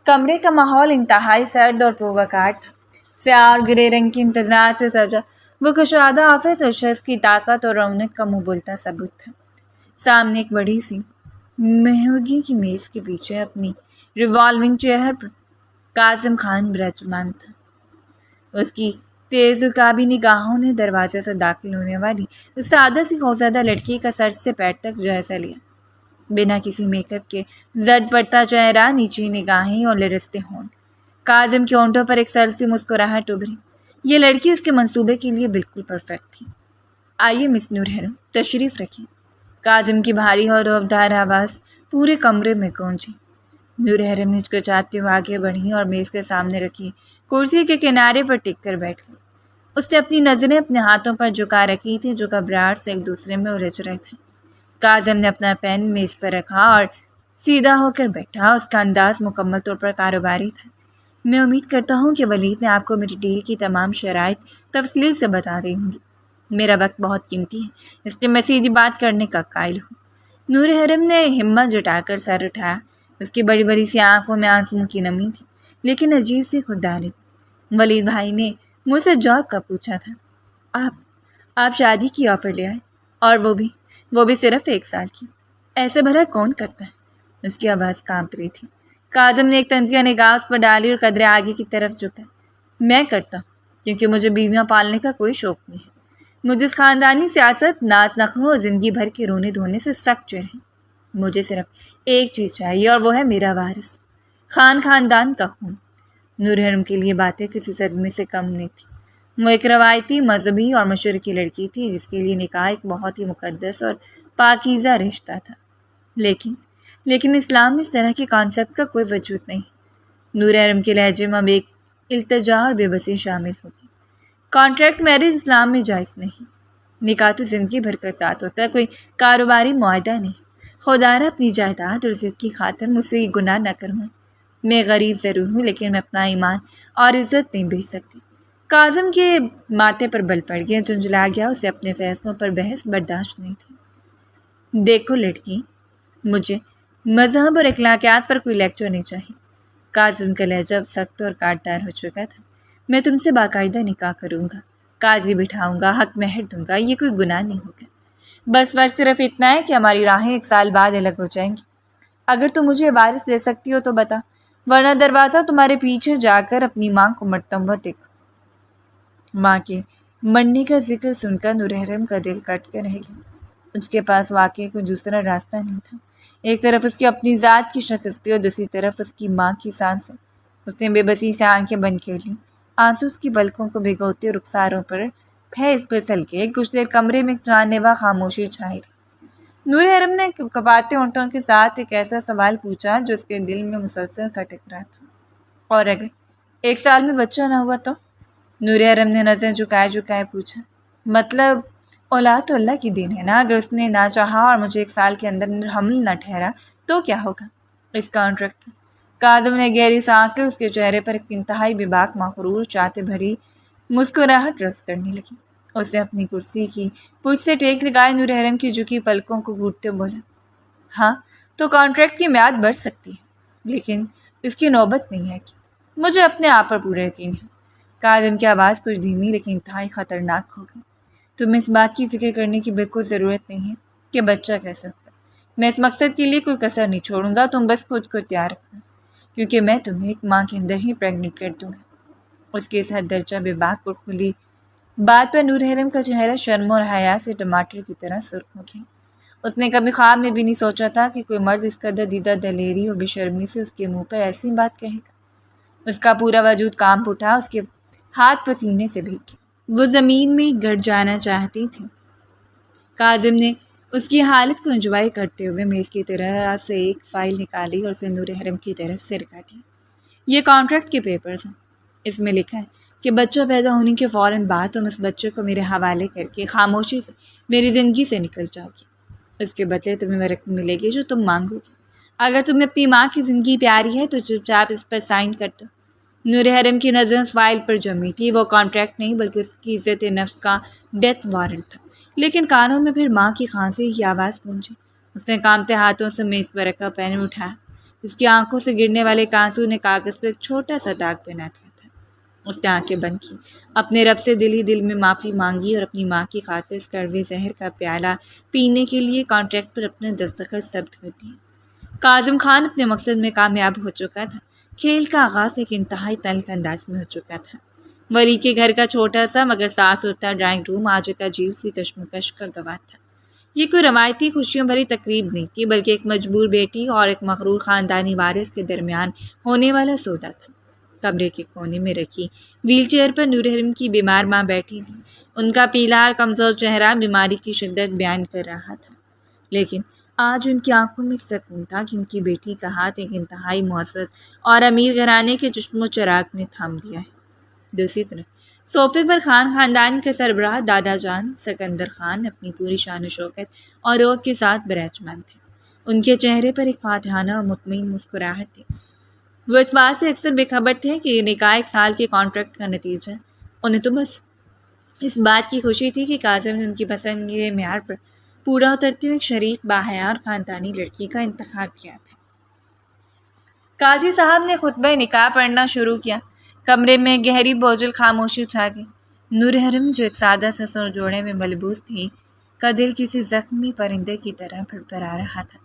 کمرے کا ماحول انتہائی سرد اور پروقار تھا۔ سیاہ اور گرے رنگ کی امتزاج سے سجا وہ کشادہ آفس اور شخص کی طاقت اور رونق کا منہ بولتا ثبوت تھا۔ سامنے ایک بڑی سی مہوگی کی میز کے پیچھے اپنی ریوالونگ چیئر پر کاظم خان برجمان تھا۔ اس کی تیز رکابی نگاہوں نے دروازے سے داخل ہونے والی اس سادہ سی خوفزدہ لڑکی کا سر سے پیر تک جائزہ لیا۔ بنا کسی میک اپ کے زد پڑتا چہرہ، نیچی نگاہیں اور لرزتے ہونٹ۔ کاظم کے ہونٹوں پر ایک سرسی مسکراہٹ ابھری۔ یہ لڑکی اس کے منصوبے کے لیے بالکل پرفیکٹ تھی۔ آئیے مس نور حرم، تشریف رکھیں۔ کاظم کی بھاری اور روبدار آواز پورے کمرے میں گونجی۔ نور حرم ہچکچاتے ہوئے آگے بڑھی اور میز کے سامنے رکھی کرسی کے کنارے پر ٹک کر بیٹھ گئی۔ اس نے اپنی نظریں اپنے ہاتھوں پر جھکا رکھی تھی جو گھبراہٹ سے ایک دوسرے میں الجھ رہے تھے۔ کاظم نے اپنا پین میز پر رکھا اور سیدھا ہو کر بیٹھا۔ اس کا انداز مکمل طور پر کاروباری تھا۔ میں امید کرتا ہوں کہ ولید نے آپ کو میری ڈیل کی تمام شرائط تفصیل سے بتا دی ہوں گی۔ میرا وقت بہت قیمتی ہے، اس لیے میں سیدھی بات کرنے کا قائل ہوں۔ نور حرم نے ہمت جٹا کر سر اٹھایا۔ اس کی بڑی بڑی سی آنکھوں میں آنسوؤں کی نمی تھی، لیکن عجیب سی خودداری۔ ولید بھائی نے مجھ سے جاب کا پوچھا تھا۔ آپ شادی کی آفر لے آئے، اور وہ بھی صرف 1 سال کی۔ ایسے بھلا کون کرتا ہے؟ اس کی آواز کانپ رہی تھی۔ کاظم نے ایک طنزیہ نگاہ اس پر ڈالی اور قدرے آگے کی طرف جھکا۔ میں کرتا ہوں کیونکہ مجھے بیویاں پالنے کا کوئی شوق نہیں ہے۔ مجھے اس خاندانی سیاست، ناز نخروں اور زندگی بھر کے رونے دھونے سے سخت چڑ ہے۔ مجھے صرف ایک چیز چاہیے اور وہ ہے میرا وارث، خاندان کا خون۔ نور حرم کے لیے باتیں کسی صدمے سے کم نہیں تھی۔ وہ ایک روایتی، مذہبی اور مشرقی لڑکی تھی جس کے لیے نکاح ایک بہت ہی مقدس اور پاکیزہ رشتہ تھا، لیکن اسلام میں اس طرح کے کانسیپٹ کا کوئی وجود نہیں۔ نور حرم کے لہجے میں اب ایک التجا اور بے بسی شامل ہوگی۔ کانٹریکٹ میرج اسلام میں جائز نہیں۔ نکاح تو زندگی بھر کا ساتھ ہوتا ہے، کوئی کاروباری معاہدہ نہیں۔ خدا را اپنی جائیداد اور عزت کی خاطر مجھ سے یہ گناہ نہ کروائیں۔ میں غریب ضرور ہوں لیکن میں اپنا ایمان اور عزت نہیں بیچ سکتی۔ کاظم کے ماتھے پر بل پڑ گیا، جھنجھلا گیا، اسے اپنے فیصلوں پر بحث برداشت نہیں تھی۔ دیکھو لڑکی، مجھے مذہب اور اخلاقیات پر کوئی لیکچر نہیں چاہیے۔ کاظم کا لہجہ اب سخت اور کاٹدار ہو چکا تھا۔ میں تم سے باقاعدہ نکاح کروں گا، قاضی بٹھاؤں گا، حق مہر دوں گا، یہ کوئی گناہ نہیں ہوگا۔ بس فرق صرف اتنا ہے کہ ہماری راہیں 1 سال بعد الگ ہو جائیں گی۔ اگر تم مجھے وارث دے سکتی ہو تو بتا، ورنہ دروازہ تمہارے پیچھے جا کر اپنی ماں کو مرتا ہوا دیکھو۔ ماں کے مرنے کا ذکر سن کر نورحرم کا دل کٹ کر رہ گیا۔ اس کے پاس واقعی کوئی دوسرا راستہ نہیں تھا۔ ایک طرف اس کی اپنی ذات کی شکست تھی اور دوسری طرف اس کی ماں کی سانسیں۔ اس نے بے بسی سے آنکھیں بند کر لیں، آنسو اس کی پلکوں کو بھگوتے رخساروں پر پھسل کے کچھ دیر کمرے میں ایک جان لیوا خاموشی چھائی رہی۔ نورحرم نے کپاتے ہونٹوں کے ساتھ ایک ایسا سوال پوچھا جو اس کے دل میں مسلسل کھٹک رہا تھا۔ اور اگر 1 سال میں بچہ نہ ہوا تو؟ نورحرم نے نظریں جھکائے پوچھا۔ مطلب اولاد تو اللہ کی دین ہے نا، اگر اس نے نہ چاہا اور مجھے 1 سال کے اندر حمل نہ ٹھہرا تو کیا ہوگا؟ اس کانٹریکٹ کا۔ کاظم نے گہری سانس لی، اس کے چہرے پر ایک انتہائی بے باک مغرور چاہتے بھری مسکراہٹ رقص کرنے لگی۔ اس نے اپنی کرسی کی پشت سے ٹیک لگائے نورحرم کی جھکی پلکوں کو گھوٹتے بولا، ہاں تو کانٹریکٹ کی میعاد بڑھ سکتی ہے، لیکن اس کی نوبت نہیں ہے کہ مجھے اپنے آپ پر پورا یقین ہے۔ کاظم کی آواز کچھ دھیمی لیکن انتہائی خطرناک ہو گئی۔ تمہیں اس بات کی فکر کرنے کی بالکل ضرورت نہیں ہے کہ بچہ کیسے ہوگا۔ میں اس مقصد کے لیے کوئی کسر نہیں چھوڑوں گا، تم بس خود کو تیار رکھنا، کیونکہ میں تمہیں 1 ماہ کے اندر ہی پریگننٹ کر دوں گا۔ اس کے اس حد درجہ بے باک اور کھلی بات پر نورحرم کا چہرہ شرم اور حیا سے ٹماٹر کی طرح سرخ ہو گیا۔ اس نے کبھی خواب میں بھی نہیں سوچا تھا کہ کوئی مرد اس قدر دیدہ دلیری اور بے شرمی سے اس کے منہ پر ایسی بات کہے گا۔ اس کا پورا وجود کانپ اٹھا، اس کے ہاتھ پسینے سے بھیگ گئے، وہ زمین میں گڑ جانا چاہتی تھی۔ کاظم نے اس کی حالت کو انجوائے کرتے ہوئے میز کی طرح سے ایک فائل نکالی اور اسے نورحرم کی طرف سے رکھا دیا۔ یہ کانٹریکٹ کے پیپرز ہیں، اس میں لکھا ہے کہ بچہ پیدا ہونے کے فوراً بعد تم اس بچے کو میرے حوالے کر کے خاموشی سے میری زندگی سے نکل جاؤ گی۔ اس کے بدلے تمہیں وہ رقم ملے گی جو تم مانگو گی۔ اگر تمہیں اپنی ماں کی زندگی پیاری ہے تو چپ چاپ اس پر سائن کر دو۔ نورحرم کی نظریں اس فائل پر جمی تھی۔ وہ کانٹریکٹ نہیں بلکہ اس کی عزت نفس کا ڈیتھ وارنٹ تھا، لیکن کانوں میں پھر ماں کی کھانسی کی آواز گونجی۔ اس نے کانپتے ہاتھوں سے میز پر رکھا پین اٹھایا۔ اس کی آنکھوں سے گرنے والے آنسو نے کاغذ پر ایک چھوٹا سا داغ بنا دیا تھا۔ اس نے آنکھیں بند کی، اپنے رب سے دل ہی دل میں معافی مانگی اور اپنی ماں کی خاطر اس کڑوے زہر کا پیالہ پینے کے لیے کانٹریکٹ پر اپنے دستخط ثبت کر دیے۔ کاظم خان اپنے مقصد میں کامیاب ہو چکا تھا۔ کھیل کا آغاز ایک انتہائی تلخ انداز میں ہو چکا تھا۔ ولی کے گھر کا چھوٹا سا مگر صاف ستھرا ڈرائنگ روم آج ایک عجیب سی کشمکش کا گواہ تھا۔ یہ کوئی روایتی خوشیوں بھری تقریب نہیں تھی بلکہ ایک مجبور بیٹی اور ایک مغرور خاندانی وارث کے درمیان ہونے والا سودا تھا۔ کمرے کے کونے میں رکھی ویل چیئر پر نورحرم کی بیمار ماں بیٹھی تھی۔ ان کا پیلا اور کمزور چہرہ بیماری کی شدت بیان کر رہا تھا، لیکن آج ان کی آنکھوں میں ایک سکون تھا کہ ان کی بیٹی کا ہاتھ ایک انتہائی معزز اور امیر گھرانے کے چشم و چراغ نے تھام دیا ہے۔ دوسری طرف صوفے پر خاندان کے سربراہ دادا جان سکندر خان اپنی پوری شان و شوکت اور روب کے ساتھ براجمان تھے۔ ان کے چہرے پر ایک فاتحانہ اور مطمئن مسکراہٹ تھی۔ وہ اس بات سے اکثر بے خبر تھے کہ یہ نکاح 1 سال کے کانٹریکٹ کا نتیجہ ہے۔ انہیں تو بس اس بات کی خوشی تھی کہ کاظم نے ان کی پسند کے معیار پر پورا اترتی ہوئی ایک شریف باحیا اور خاندانی لڑکی کا انتخاب کیا تھا۔ قاضی صاحب نے خطبہ نکاح پڑھنا شروع کیا۔ کمرے میں گہری بوجھل خاموشی چھا گئی۔ نورحرم جو ایک سادہ سا سر جوڑے میں ملبوس تھی کا دل کسی زخمی پرندے کی طرح پھڑپھڑا رہا تھا۔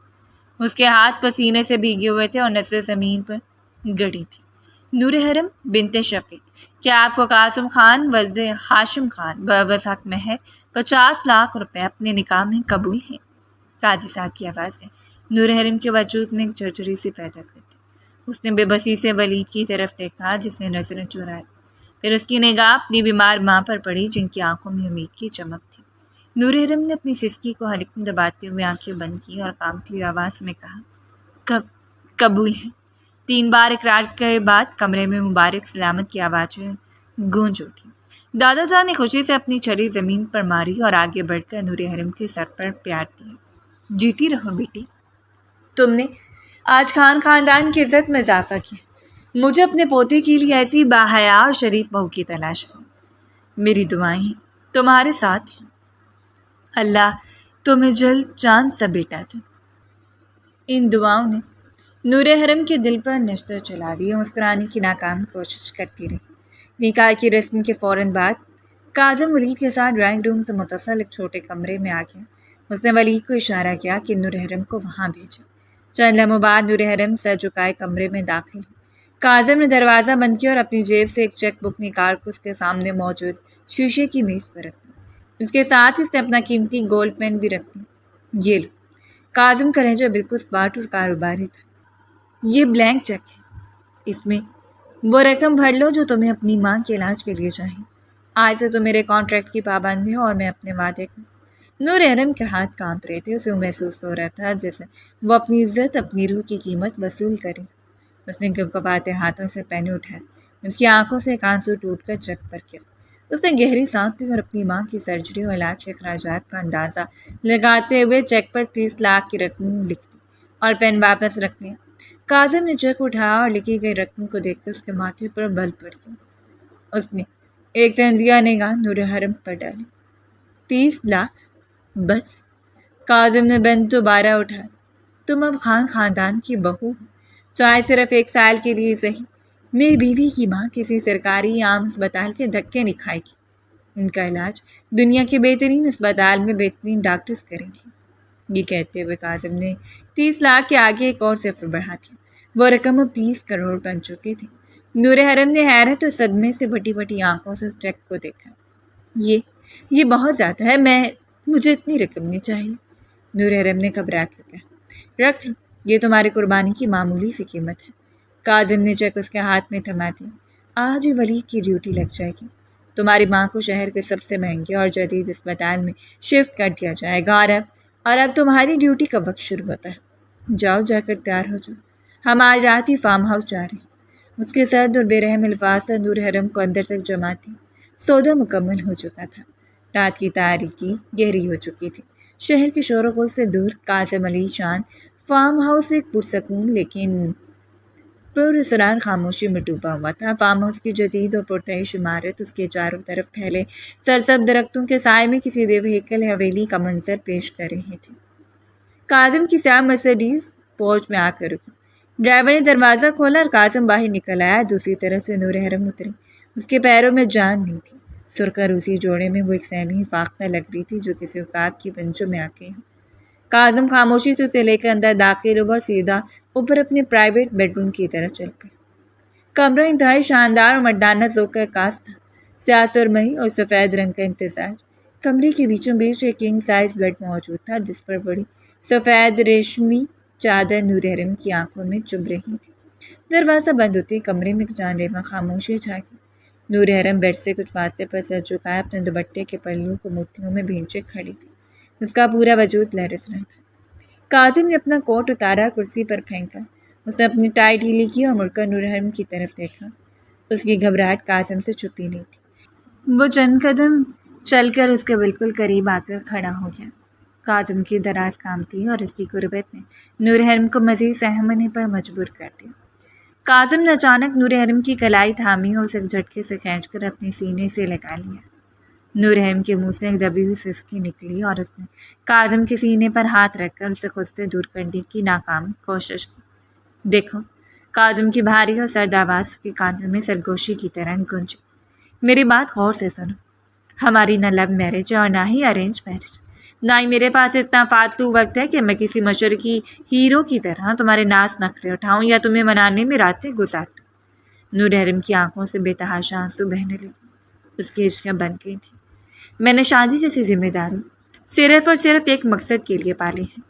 اس کے ہاتھ پسینے سے بھیگے ہوئے تھے اور نظریں زمین پر گڑی تھی۔ نورحرم بنت شفیق، کیا آپ کو کاظم خان ولد ہاشم خان بوز حق مہر 50 لاکھ روپے اپنے نکاح میں قبول ہیں؟ قاضی صاحب کی آواز نے نورحرم کے وجود میں ایک جھرجھری سی پیدا کر دی۔ اس نے بے بسی سے ولید کی طرف دیکھا جس نے نظریں چرا لی، پھر اس کی نگاہ اپنی بیمار ماں پر پڑی جن کی آنکھوں میں امید کی چمک تھی۔ نورحرم نے اپنی سسکی کو حلق میں دباتے ہوئے آنکھیں بند کی اور کانپتی ہوئی آواز میں کہا، قبول ہے۔ 3 بار اقرار کے بعد کمرے میں مبارک سلامت کی آوازیں گونج اٹھی۔ دادا جان نے خوشی سے اپنی چھری زمین پر ماری اور آگے بڑھ کر نورحرم کے سر پر پیار دیا۔ جیتی رہو بیٹی، تم نے آج خاندان کی عزت میں اضافہ کیا۔ مجھے اپنے پوتے کے لیے ایسی باحیا اور شریف بہو کی تلاش تھی۔ میری دعائیں تمہارے ساتھ ہیں۔ اللہ تمہیں جلد چاند سا بیٹا دے۔ ان دعاؤں نے نور حرم کے دل پر نشتر چلا دی۔ مسکرانے کی ناکام کوشش کرتی رہی۔ نکاح کی رسم کے فوراً بعد کاظم ولید کے ساتھ ڈرائنگ روم سے متصل ایک چھوٹے کمرے میں آ گیا۔ اس نے ولید کو اشارہ کیا کہ نور حرم کو وہاں بھیجے۔ چند لمحوں بعد نور حرم سر جھکائے کمرے میں داخل ہوئی۔ کاظم نے دروازہ بند کیا اور اپنی جیب سے ایک چیک بک نکال کر اس کے سامنے موجود شیشے کی میز پر رکھ دی۔ اس کے ساتھ اس نے اپنا قیمتی گولڈ پین بھی رکھ دی۔ یہ لو۔ کاظم کا لہجہ بالکل اسپاٹ اور کاروباری تھا۔ یہ بلینک چیک ہے۔ اس میں وہ رقم بھر لو جو تمہیں اپنی ماں کے علاج کے لیے چاہیے۔ آج سے تو میرے کانٹریکٹ کی پابند ہے اور میں اپنے وعدے کا۔ نور حرم کے ہاتھ کانپ رہے تھے۔ اسے محسوس ہو رہا تھا جیسے وہ اپنی عزت، اپنی روح کی قیمت وصول کرے۔ اس نے کپکپاتے ہاتھوں سے پین اٹھایا۔ اس کی آنکھوں سے ایک آنسو ٹوٹ کر چیک پر گر۔ اس نے گہری سانس لی اور اپنی ماں کی سرجری اور علاج کے اخراجات کا اندازہ لگاتے ہوئے چیک پر 30 لاکھ کی رقم لکھ دی اور پین واپس رکھ دیا۔ کاظم نے چیک اٹھایا اور لکھی گئی رقم کو دیکھ کر اس کے ماتھے پر بل پڑ گیا۔ اس نے ایک تنزیہ نگاہ نور حرم پر ڈالی۔ 30 لاکھ؟ بس؟ کاظم نے بین دوبارہ اٹھایا۔ تم اب خاندان کی بہو ہو، چاہے صرف 1 سال کے لیے صحیح۔ میری بیوی کی ماں کسی سرکاری یا عام اسپتال کے دھکے نہیں کھائے گی۔ ان کا علاج دنیا کے بہترین اسپتال میں بہترین ڈاکٹرز کریں گے۔ یہ کہتے ہوئے کاظم نے 30 لاکھ کے آگے ایک اور صفر بڑھا دیا۔ وہ رقم اب 30 کروڑ بن چکی تھی۔ نور حرم نے حیرت اور صدمے سے بٹی بٹی آنکھوں سے اس چیک کو دیکھا۔ یہ بہت زیادہ ہے، مجھے اتنی رقم نہیں چاہیے۔ نور حرم نے گھبرا کر کہا۔ رکھ لو، یہ تمہاری قربانی کی معمولی سی قیمت ہے۔ کاظم نے چیک اس کے ہاتھ میں تھما دیا۔ آج ہی ولید کی ڈیوٹی لگ جائے گی۔ تمہاری ماں کو شہر کے سب سے مہنگے اور جدید اسپتال میں شفٹ کر دیا جائے گا اور اب تمہاری ڈیوٹی کا وقت شروع ہوتا ہے۔ جاؤ، جا کر تیار ہو جاؤ۔ ہم آج رات ہی فارم ہاؤس جا رہے ہیں۔ اس کے سرد اور بے رحم الفاظ سے نور حرم کو اندر تک جماتی۔ سودا مکمل ہو چکا تھا۔ رات کی تاریکی گہری ہو چکی تھی۔ شہر کے شور و غل سے دور کاظم علی شان فارم ہاؤس ایک پرسکون لیکن پراسرار خاموشی میں ڈوبا ہوا تھا۔ فارم ہاؤس کی جدید اور پرتعیش عمارت اس کے چاروں طرف پھیلے سرسبز درختوں کے سائے میں کسی دیو ہیکل حویلی کا منظر پیش کر رہی تھی۔ کاظم کی سیاہ مرسیڈیز پورچ میں آ کر رکی۔ ڈرائیور نے دروازہ کھولا اور کاظم باہر نکل آیا۔ دوسری طرف سے نور حرم اتری۔ اس کے پیروں میں جان نہیں تھی۔ سرخ روسی جوڑے میں وہ ایک سیمی فاختہ لگ رہی تھی جو کسی عقاب کی پنجوں میں آ گئی ہو۔ کاظم خاموشی سے اسے لے کر اندر داخل ہوا اور سیدھا اوپر اپنے پرائیویٹ بیڈ روم کی طرف چل پڑا۔ کمرہ انتہائی شاندار اور مردانہ ذوق کا عکاس تھا۔ سیاہ سرمئی اور سفید رنگ کا امتزاج۔ کمرے کے بیچوں بیچ ایک کنگ سائز بیڈ موجود تھا جس پر بڑی سفید ریشمی چادر نور حرم کی آنکھوں میں چبھ رہی تھی۔ دروازہ بند ہوتے کمرے میں ایک جان لیوا خاموشی چھا گئی۔ نور حرم بیڈ سے کچھ فاصلے پر سر جھکائے اپنے دوپٹے کے پلوں کو مٹھیوں میں بھینچے کھڑی تھی۔ اس کا پورا وجود لرز رہا تھا۔ کاظم نے اپنا کوٹ اتارا، کرسی پر پھینکا۔ اس نے اپنی ٹائی ڈھیلی کی اور مڑ کر نور حرم کی طرف دیکھا۔ اس کی گھبراہٹ کاظم سے چھپی نہیں تھی۔ وہ چند قدم چل کر اس کے بالکل قریب آ کر کھڑا ہو گیا۔ کاظم کی دراز کام تھی اور اس کی قربت نے نور حرم کو مزید سہم ہونے پر مجبور کر دیا۔ کاظم نے اچانک نور حرم کی کلائی تھامی اور اسے جھٹکے سے کھینچ کر اپنے سینے سے لگا لیا۔ نور حرم کے منہ سے ایک دبی ہوئی سسکی نکلی اور اس نے کاظم کے سینے پر ہاتھ رکھ کر اسے خود سے دور کرنے کی ناکام کوشش کی۔ دیکھو، کاظم کی بھاری اور سرد آواز کے کانوں میں سرگوشی کی طرح گونجی۔ میری بات غور سے سنو۔ ہماری نہ لو میرج ہے اور نہ ہی ارینج میرج۔ نہ ہی میرے پاس اتنا فالتو وقت ہے کہ میں کسی مشرقی ہیرو کی طرح تمہارے ناز نخرے اٹھاؤں یا تمہیں منانے میں راتیں گزاروں۔ نور حرم کی آنکھوں سے بے تحاشا آنسو بہنے لگے۔ اس کی عشقیں بن گئی تھیں۔ میں نے شادی جیسی ذمہ داری صرف اور صرف ایک مقصد کے لیے پالی ہے۔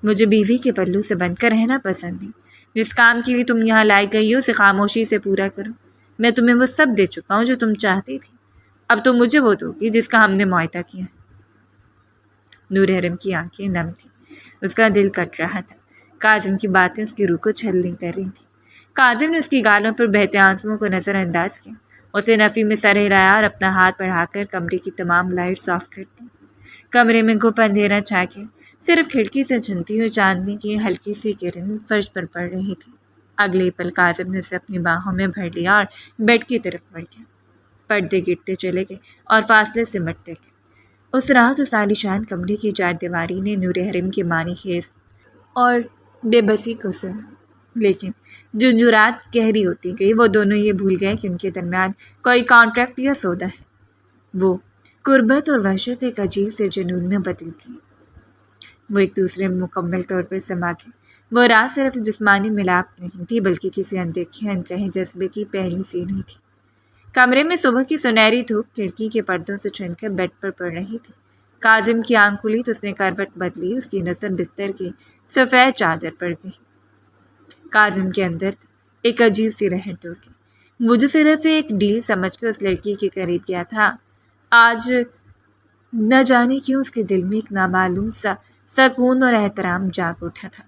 مجھے بیوی کے پلو سے بن کر رہنا پسند نہیں۔ جس کام کے لیے تم یہاں لائی گئی ہو اسے خاموشی سے پورا کرو۔ میں تمہیں وہ سب دے چکا ہوں جو تم چاہتی تھی۔ اب تم مجھے وہ دو گی جس کا ہم نے معاہدہ کیا۔ نور حرم کی آنکھیں نم تھیں۔ اس کا دل کٹ رہا تھا۔ کاظم کی باتیں اس کی روح کو چھلنی کر رہی تھیں۔ کاظم نے اس کی گالوں پر بہتے آنسوؤں کو نظر انداز کیا۔ اسے نفی میں سر ہلایا اور اپنا ہاتھ بڑھا کر کمرے کی تمام لائٹس آف کر دی۔ کمرے میں گھپ اندھیرا چھا گیا۔ صرف کھڑکی سے جھنتی ہوئی چاندنی کی ہلکی سی کرن فرش پر پڑ رہی تھی۔ اگلے پل کاظم نے اسے اپنی باہوں میں بھر لیا اور بیڈ کی طرف بڑھ گیا۔ پردے گرتے چلے گئے اور فاصلے سمٹتے گئے۔ اس رات اس عالیشان کمرے کی چار دیواری نے نور حرم کی معنی خیز اور بے بسی کو سنا، لیکن جو رات گہری ہوتی گئی وہ دونوں یہ بھول گئے کہ ان کے درمیان کوئی کانٹریکٹ یا سودا ہے۔ وہ قربت اور وحشت ایک عجیب سے جنون میں بدل گئی۔ وہ ایک دوسرے میں مکمل طور پر سما گئے۔ وہ رات صرف جسمانی ملاپ نہیں تھی بلکہ کسی اندیکھے انکہے جذبے کی پہلی سیڑھی تھی۔ کمرے میں صبح کی سنہری دھوپ کھڑکی کے پردوں سے چھن کر بیڈ پر پڑ رہی تھی۔ کاظم کی آنکھ کھلی تو اس نے کروٹ بدلی، اس کی نظر بستر کی سفید چادر پر گئی۔ کاظم کے اندر ایک عجیب سی لہر دوڑ گئی۔ وہ جو صرف ایک ڈیل سمجھ کر اس لڑکی کے قریب گیا تھا، آج نہ جانے کیوں اس کے دل میں ایک نامعلوم سا سکون اور احترام جاگ اٹھا تھا۔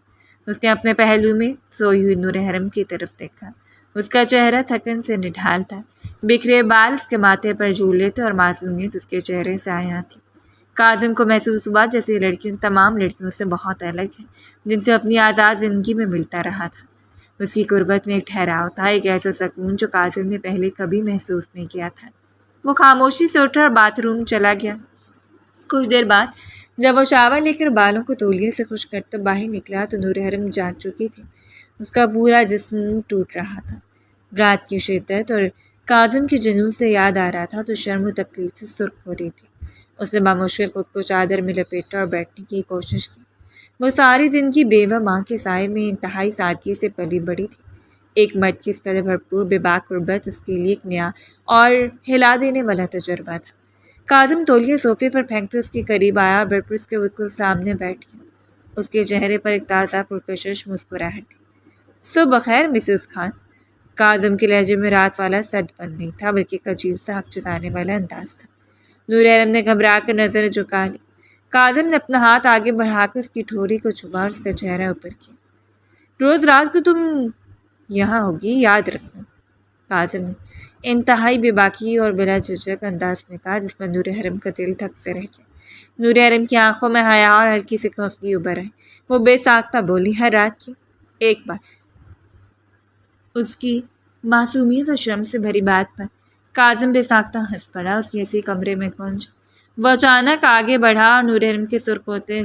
اس نے اپنے پہلو میں سوئی ہوئی نور حرم کی طرف دیکھا۔ اس کا چہرہ تھکن سے نڈھال تھا، بکھرے بال اس کے ماتھے پر جھولے تھے اور معصومیت اس کے چہرے سے عیاں تھی۔ کاظم کو محسوس ہوا جیسے یہ لڑکی ان تمام لڑکیوں سے بہت الگ ہے جن سے اپنی آزاد زندگی میں ملتا رہا تھا۔ اس کی قربت میں ایک ٹھہراؤ تھا، ایک ایسا سکون جو کاظم نے پہلے کبھی محسوس نہیں کیا تھا۔ وہ خاموشی سے اٹھا اور باتھ روم چلا گیا۔ کچھ دیر بعد جب وہ شاور لے کر بالوں کو تولیے سے خشک کرتے باہر نکلا تو نور حرم جاگ چکی تھی۔ اس کا پورا جسم ٹوٹ رہا تھا۔ رات کی شدت اور کاظم کے جنون سے یاد آ رہا تھا تو شرم و تکلیف سے سرخ ہو رہی تھی۔ اس نے بامشکل خود کو چادر میں لپیٹا اور بیٹھنے کی کوشش کی۔ وہ ساری زندگی بیوہ ماں کے سائے میں انتہائی سادگی سے پلی بڑھی تھی۔ ایک مرد کی اس قدر بھرپور بے باک قربت اس کے لیے ایک نیا اور ہلا دینے والا تجربہ تھا۔ کاظم تولیہ صوفے پر پھینکتے اس کے قریب آیا اور بیڈ پر اس کے بالکل سامنے بیٹھ گیا۔ اس کے چہرے پر ایک تازہ پرکشش مسکراہٹ تھی۔ صبح بخیر مسز خان۔ کاظم کے لہجے میں رات والا سد بند نہیں تھا بلکہ ایک عجیب سا حق جتانے والا انداز تھا۔ نور حرم نے گھبرا کر نظر جھکا لی۔ کاظم نے اپنا ہاتھ آگے بڑھا کر اس کی ٹھوڑی کو چھوا اور اس کا چہرہ اوپر کیا۔ روز رات کو تم یہاں ہوگی، یاد رکھنا، کاظم نے انتہائی بے باکی اور بلا جھجک انداز میں کہا جس پر نور حرم کا دل دھک سے رہ گیا۔ نور حرم کی آنکھوں میں حیا اور ہلکی سی کھوسلی ابھر آئی۔ وہ بے ساختہ بولی، ہر رات کی ایک بار۔ اس کی معصومیت اور شرم سے بھری بات پر کاظم بے ساختہ ہنس پڑا۔ اس کی اسی کمرے میں گونج وہ اچانک آگے بڑھا اور نور حرم کے سرخ ہوتے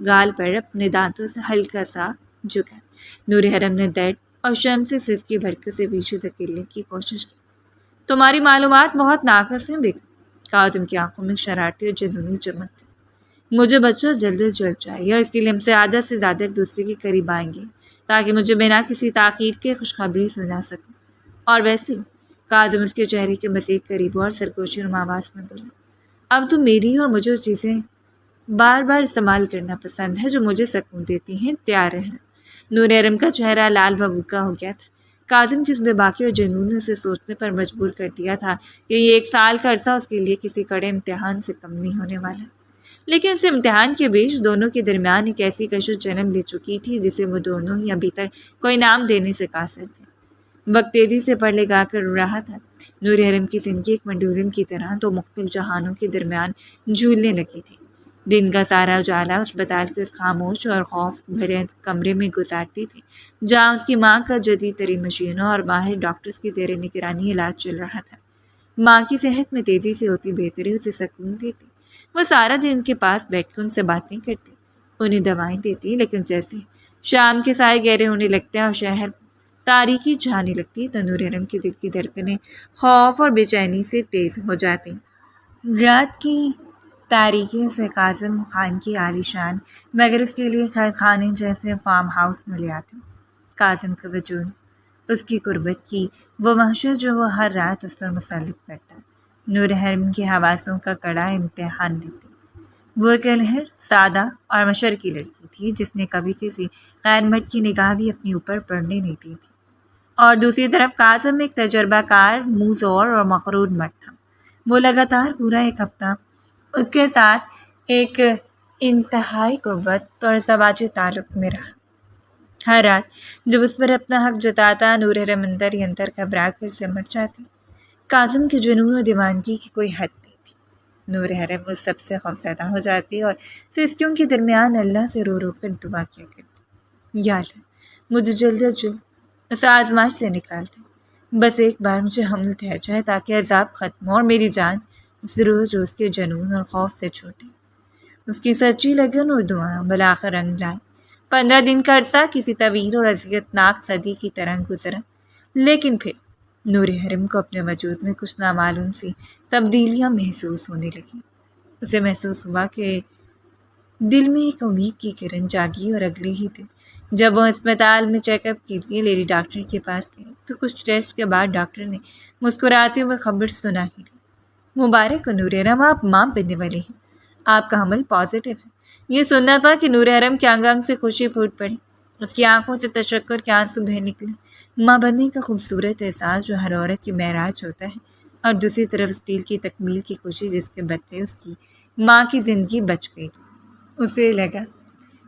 گال پر اپنے دانتوں سے ہلکا سا جھکا۔ نور حرم نے درد اور شرم سے سسکی بھر کے اسے پیچھے دھکیلنے کی کوشش کی۔ تمہاری معلومات بہت ناقص ہیں بیگم۔ کاظم کی آنکھوں میں شرارتی اور جنونی چمک تھی۔ مجھے بچہ جلد از جلد چاہیے اور اس کے لیے ہم سے زیادہ ایک دوسرے کے قریب آئیں گے تاکہ مجھے بنا کسی تاخیر کے خوشخبری سنا سکوں۔ اور ویسے کاظم اس کے چہرے کے مزید قریب اور سرگوشی نما آواز میں بولا، اب تو میری اور مجھے چیزیں بار بار استعمال کرنا پسند ہے جو مجھے سکون دیتی ہیں، تیار رہنا۔ نور حرم کا چہرہ لال بھبوکا ہو گیا تھا۔ کاظم کی اس بے باکی اور جنون نے اسے سوچنے پر مجبور کر دیا تھا کہ یہ 1 سال کا عرصہ اس کے لیے کسی کڑے امتحان سے کم نہیں ہونے والا۔ لیکن اس امتحان کے بیچ دونوں کے درمیان ایک ایسی کشش جنم لے چکی تھی جسے وہ دونوں ہی ابھی تک کوئی نام دینے سے قاصر تھے۔ وقت تیزی سے پڑ لگا کر اڑ رہا تھا۔ نور حرم کی زندگی ایک منڈولم کی طرح دو مختلف جہانوں کے درمیان جھولنے لگی تھی۔ دن کا سارا اجالا اسپتال کے اس خاموش اور خوف بھرے کمرے میں گزارتی تھی جہاں اس کی ماں کا جدید ترین مشینوں اور ماہر ڈاکٹرز کی زیر نگرانی علاج چل رہا تھا۔ ماں کی صحت میں تیزی سے ہوتی بہتری اسے سکون دیتی۔ وہ سارا دن ان کے پاس بیٹھ کر ان سے باتیں کرتی، انہیں دوائیں دیتی، لیکن جیسے شام کے سائے گہرے ہونے لگتے اور شہر تاریکی چھانے لگتی تو نور حرم کے دل کی دھڑکنیں خوف اور بے چینی سے تیز ہو جاتی۔ رات کی تاریکی سے کاظم خان کی عالیشان مگر اس کے لیے قید خانے جیسے فارم ہاؤس میں لے آتے۔ کاظم کا وجود، اس کی قربت کی وہ وحشت جو وہ ہر رات اس پر مسلط کرتا، نور حرم کی حواسوں کا کڑا امتحان لیتی۔ وہ ایک الہر، سادہ اور مشرقی لڑکی تھی جس نے کبھی کسی غیر مرد کی نگاہ بھی اپنے اوپر پڑنے نہیں دی تھی، اور دوسری طرف کاظم ایک تجربہ کار، منہ زور اور مغرور مرد تھا۔ وہ لگاتار پورا 1 ہفتہ اس کے ساتھ ایک انتہائی قربت اور سماجی تعلق میں رہا۔ ہر رات جب اس پر اپنا حق جتاتا نور حرم اندر ہی اندر گھبرا کر سمٹ جاتی۔ کاظم کے جنون اور دیوانگی کی کوئی حد نہیں تھی۔ نور حرم اس سب سے خوفزدہ ہو جاتی اور سسکیوں کے درمیان اللہ سے رو رو کر دعا کیا کرتی، یا اللہ مجھے جلد از جلد اسے آزمائش سے نکال دیں۔ بس ایک بار مجھے حمل ٹھہر جائے تاکہ عذاب ختم ہو اور میری جان اس روز روز کے جنون اور خوف سے چھوٹے۔ اس کی سچی لگن اور دعائیں بالآخر رنگ لائیں۔ 15 دن کا عرصہ کسی طویل اور اذیت ناک صدی کی طرح گزرا، لیکن پھر نور حرم کو اپنے وجود میں کچھ نامعلوم سی تبدیلیاں محسوس ہونے لگیں۔ اسے محسوس ہوا کہ دل میں ایک امید کی کرن جاگی اور اگلے ہی دن جب وہ اسپتال میں چیک اپ کے لیے لیڈی ڈاکٹر کے پاس گئی تو کچھ ٹیسٹ کے بعد ڈاکٹر نے مسکراتے ہوئے خبر سنا ہی دی، مبارک ہو نور حرم، آپ ماں بننے والے ہیں، آپ کا حمل پازیٹیو ہے۔ یہ سننا تھا کہ نور حرم کے انگ انگ سے خوشی پھوٹ پڑی، اس کی آنکھوں سے تشکر کے آنسو بہہ نکلے۔ ماں بننے کا خوبصورت احساس جو ہر عورت کی معراج ہوتا ہے، اور دوسری طرف اس دل کی تکمیل کی خوشی جس کے بدلے اس کی ماں کی زندگی بچ گئی تھی۔ اسے لگا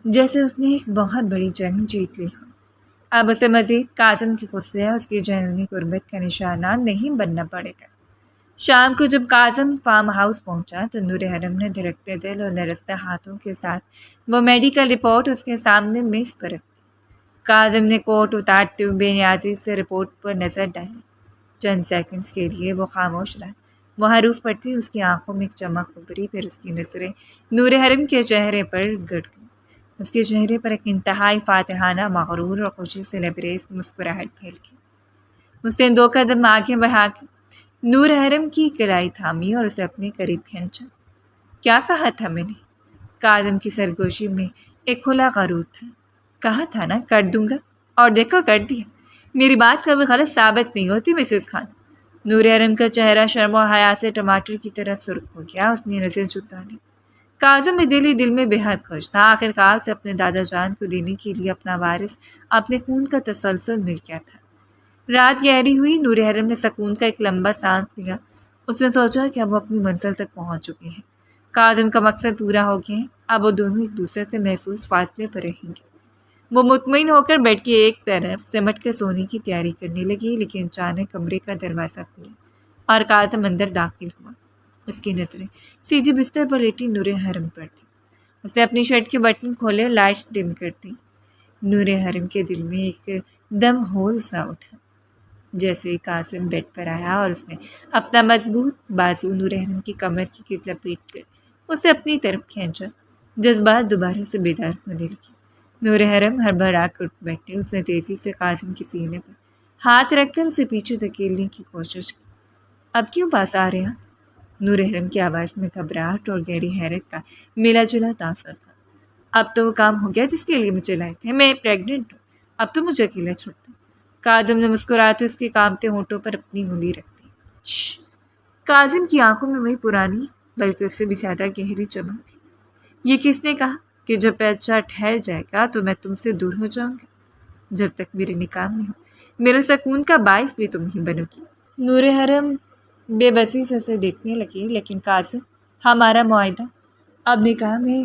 جیسے اس نے ایک بہت بڑی جنگ جیت لی ہو۔ اب اسے مزید کاظم کی خود سے اس کی جنونی غربت کا نشانہ نہیں بننا پڑے گا۔ شام کو جب کاظم فارم ہاؤس پہنچا تو نور حرم نے دھڑکتے دل اور لرزتے ہاتھوں کے ساتھ وہ میڈیکل رپورٹ اس کے سامنے میز پر رکھ دی۔ کاظم نے کوٹ اتارتے ہوئے بے نیازی سے رپورٹ پر نظر ڈالی۔ چند سیکنڈز کے لیے وہ خاموش رہا۔ وہ حروف پڑھتی اس کی آنکھوں میں ایک چمک ابھری، پھر اس کی نظریں نور حرم کے چہرے پر گڑ گئیں۔ اس کے چہرے پر ایک انتہائی فاتحانہ، مغرور اور خوشی سے لبریز مسکراہٹ پھیل گئی۔ اس نے 2 قدم آگے بڑھا کے نور حرم کی کلائی تھامی اور اسے اپنے قریب کھینچا۔ کیا کہا تھا میں نے؟ کاظم کی سرگوشی میں ایک کھلا غرور تھا۔ کہا تھا نا کر دوں گا، اور دیکھو کر دیا۔ میری بات کبھی غلط ثابت نہیں ہوتی مسز خان۔ نور حرم کا چہرہ شرم اور حیا سے ٹماٹر کی طرح سرخ ہو گیا۔ اس نے نظر جھکا لی۔ کاظم میں دل ہی دل میں بے حد خوش تھا۔ آخرکار سے اپنے دادا جان کو دینے کے لیے اپنا وارث، اپنے خون کا تسلسل مل گیا تھا۔ رات گہری ہوئی، نور حرم نے سکون کا ایک لمبا سانس لیا۔ اس نے سوچا کہ اب وہ اپنی منزل تک پہنچ چکے ہیں۔ کاظم کا مقصد پورا ہو گیا ہے، اب وہ دونوں ایک دوسرے سے محفوظ فاصلے پر رہیں گے۔ وہ مطمئن ہو کر بیڈ کی ایک طرف سمٹ کر سونے کی تیاری کرنے لگی، لیکن اچانک کمرے کا دروازہ کھلا اور کاظم اندر داخل ہوا۔ اس کی نظریں سیدھی بستر پر لیٹی نور حرم پر تھی۔ اس نے اپنی شرٹ کے بٹن کھولے اور لائٹس ڈم کر دی۔ نور حرم کے دل میں ایک دم ہول سا اٹھا۔ جیسے ہی کاظم بیڈ پر آیا اور اس نے اپنا مضبوط بازو نور حرم کی کمر کی گرد لپیٹ کر اسے اپنی طرف کھینچا، جذبات دوبارہ سے بیدار ہونے لگے۔ نور حرم ہڑبڑا کر اٹھ بیٹھے۔ اس نے تیزی سے کاظم کے سینے پر ہاتھ رکھ کر اسے پیچھے دھکیلنے کی کوشش کی۔ اب کیوں پاس آ رہے ہیں؟ نور حرم کی آواز میں گھبراہٹ اور گہری حیرت کا ملا جلا تاثر تھا۔ اب تو وہ کام ہو گیا جس کے لیے مجھے لائے تھے، میں پریگننٹ ہوں، اب تو مجھے اکیلا چھوڑ دیں۔ کاظم نے مسکراتے اس کے کانپتے ہونٹوں پر اپنی انگلی رکھ دی۔ شش! کاظم کی آنکھوں میں وہی پرانی بلکہ اس سے بھی زیادہ گہری چمک تھی۔ یہ کس نے کہا کہ جب بچہ ٹھہر جائے گا تو میں تم سے دور ہو جاؤں گا؟ جب تک میرے نکاح میں ہو میرے سکون کا باعث بھی تم ہی بنو گی۔ نور حرم بے بسی سے اسے دیکھنے لگی، لیکن کاظم، ہمارا معاہدہ، اب نکاح میں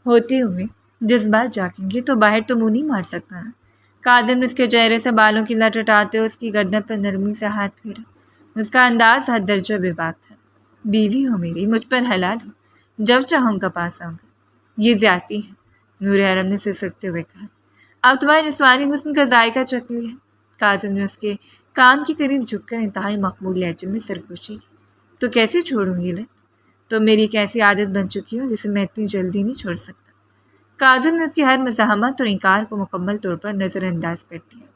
ہوتے ہوئے جذبات جاگیں گے تو باہر تو منہ نہیں مار سکتا نا۔ کاظم نے اس کے چہرے سے بالوں کی لٹ اٹھاتے ہوئے اس کی گردن پر نرمی سے ہاتھ پھیرا۔ اس کا انداز حد درجہ بے باک تھا۔ بیوی ہو میری، مجھ پر حلال ہو، جب چاہوں گا پاس آؤں گا۔ یہ زیادتی ہے، نور حرم نے سسکتے ہوئے کہا۔ اب تمہارے نسوانی حسن کا ذائقہ چکھ لیا۔ کاظم نے اس کے کان کے قریب جھک کر انتہائی مقبول لہجے میں سرگوشی کی۔ تو کیسے چھوڑوں گی لت؟ تو میری ایک ایسی عادت بن چکی ہو جسے میں اتنی جلدی نہیں چھوڑ سکتا۔ کاظم نے اس کی ہر مزاحمت اور انکار کو مکمل طور پر نظر انداز کر دیا۔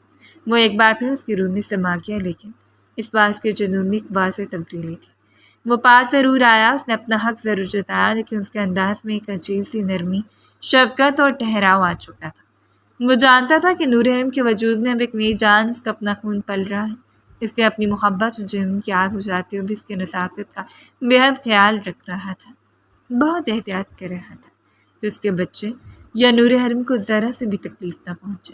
وہ ایک بار پھر اس کی روح میں سما گیا، لیکن اس بار اس کے جنون میں ایک واضح تبدیلی تھی۔ وہ پاس ضرور آیا، اس نے اپنا حق ضرور جتایا، لیکن اس کے انداز میں ایک عجیب سی نرمی، شفقت اور ٹھہراؤ آ چکا تھا۔ وہ جانتا تھا کہ نور حرم کے وجود میں اب ایک نئی جان، اس کا اپنا خون پل رہا ہے۔ اس نے اپنی محبت اور جنون کی آگ بجھاتے ہوئے بھی اس کی نزاکت کا بے حد خیال رکھ رہا تھا۔ بہت احتیاط کر رہا تھا کہ اس کے بچے یا نور حرم کو ذرا سے بھی تکلیف نہ پہنچے۔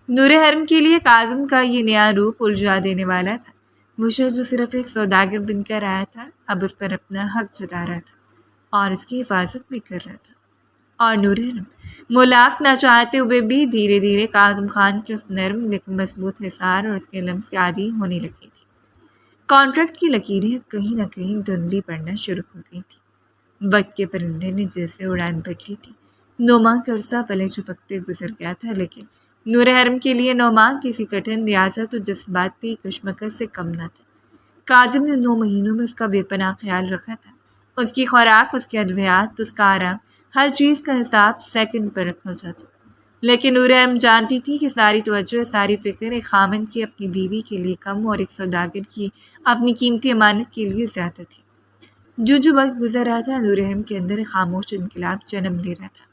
نور حرم کے لیے کاظم کا یہ نیا روپ الجھا دینے والا تھا۔ وہ شخص جو صرف ایک سوداگر بن کر آیا تھا، اب اس پر اپنا حق جتا رہا تھا اور اس کی حفاظت بھی کر رہا تھا۔ اور نور حرم ملاق نہ چاہتے ہوئے بھی دھیرے دھیرے کاظم خان کے اس نرم لیکن مضبوط حصار اور اس کے لمس سے عادی ہونے لگی تھی۔ کانٹریکٹ کی لکیریں اب کہیں نہ کہیں دھندلی پڑنا شروع ہو گئی تھی۔ وقت کے پرندے نے جیسے اڑان بھر لی تھی۔ 9 ماہ کا عرصہ پلے جھپکتے گزر گیا تھا، لیکن نور حرم کے لیے 9 ماہ کسی کٹھن ریاضت و جذباتی کشمکش سے کم نہ تھے۔ کاظم نے 9 مہینوں میں اس کا بے پناہ خیال رکھا تھا۔ اس کی خوراک، اس کے ادویات، اس کا آرام، ہر چیز کا حساب سیکنڈ پر رکھا جاتا۔ لیکن نور حرم جانتی تھی کہ ساری توجہ، ساری فکر ایک خاوند کی اپنی بیوی کے لیے کم اور ایک سوداگر کی اپنی قیمتی امانت کے لیے زیادہ تھی۔ جو وقت گزر رہا تھا، نور حرم کے اندر ایک خاموش انقلاب جنم لے رہا تھا۔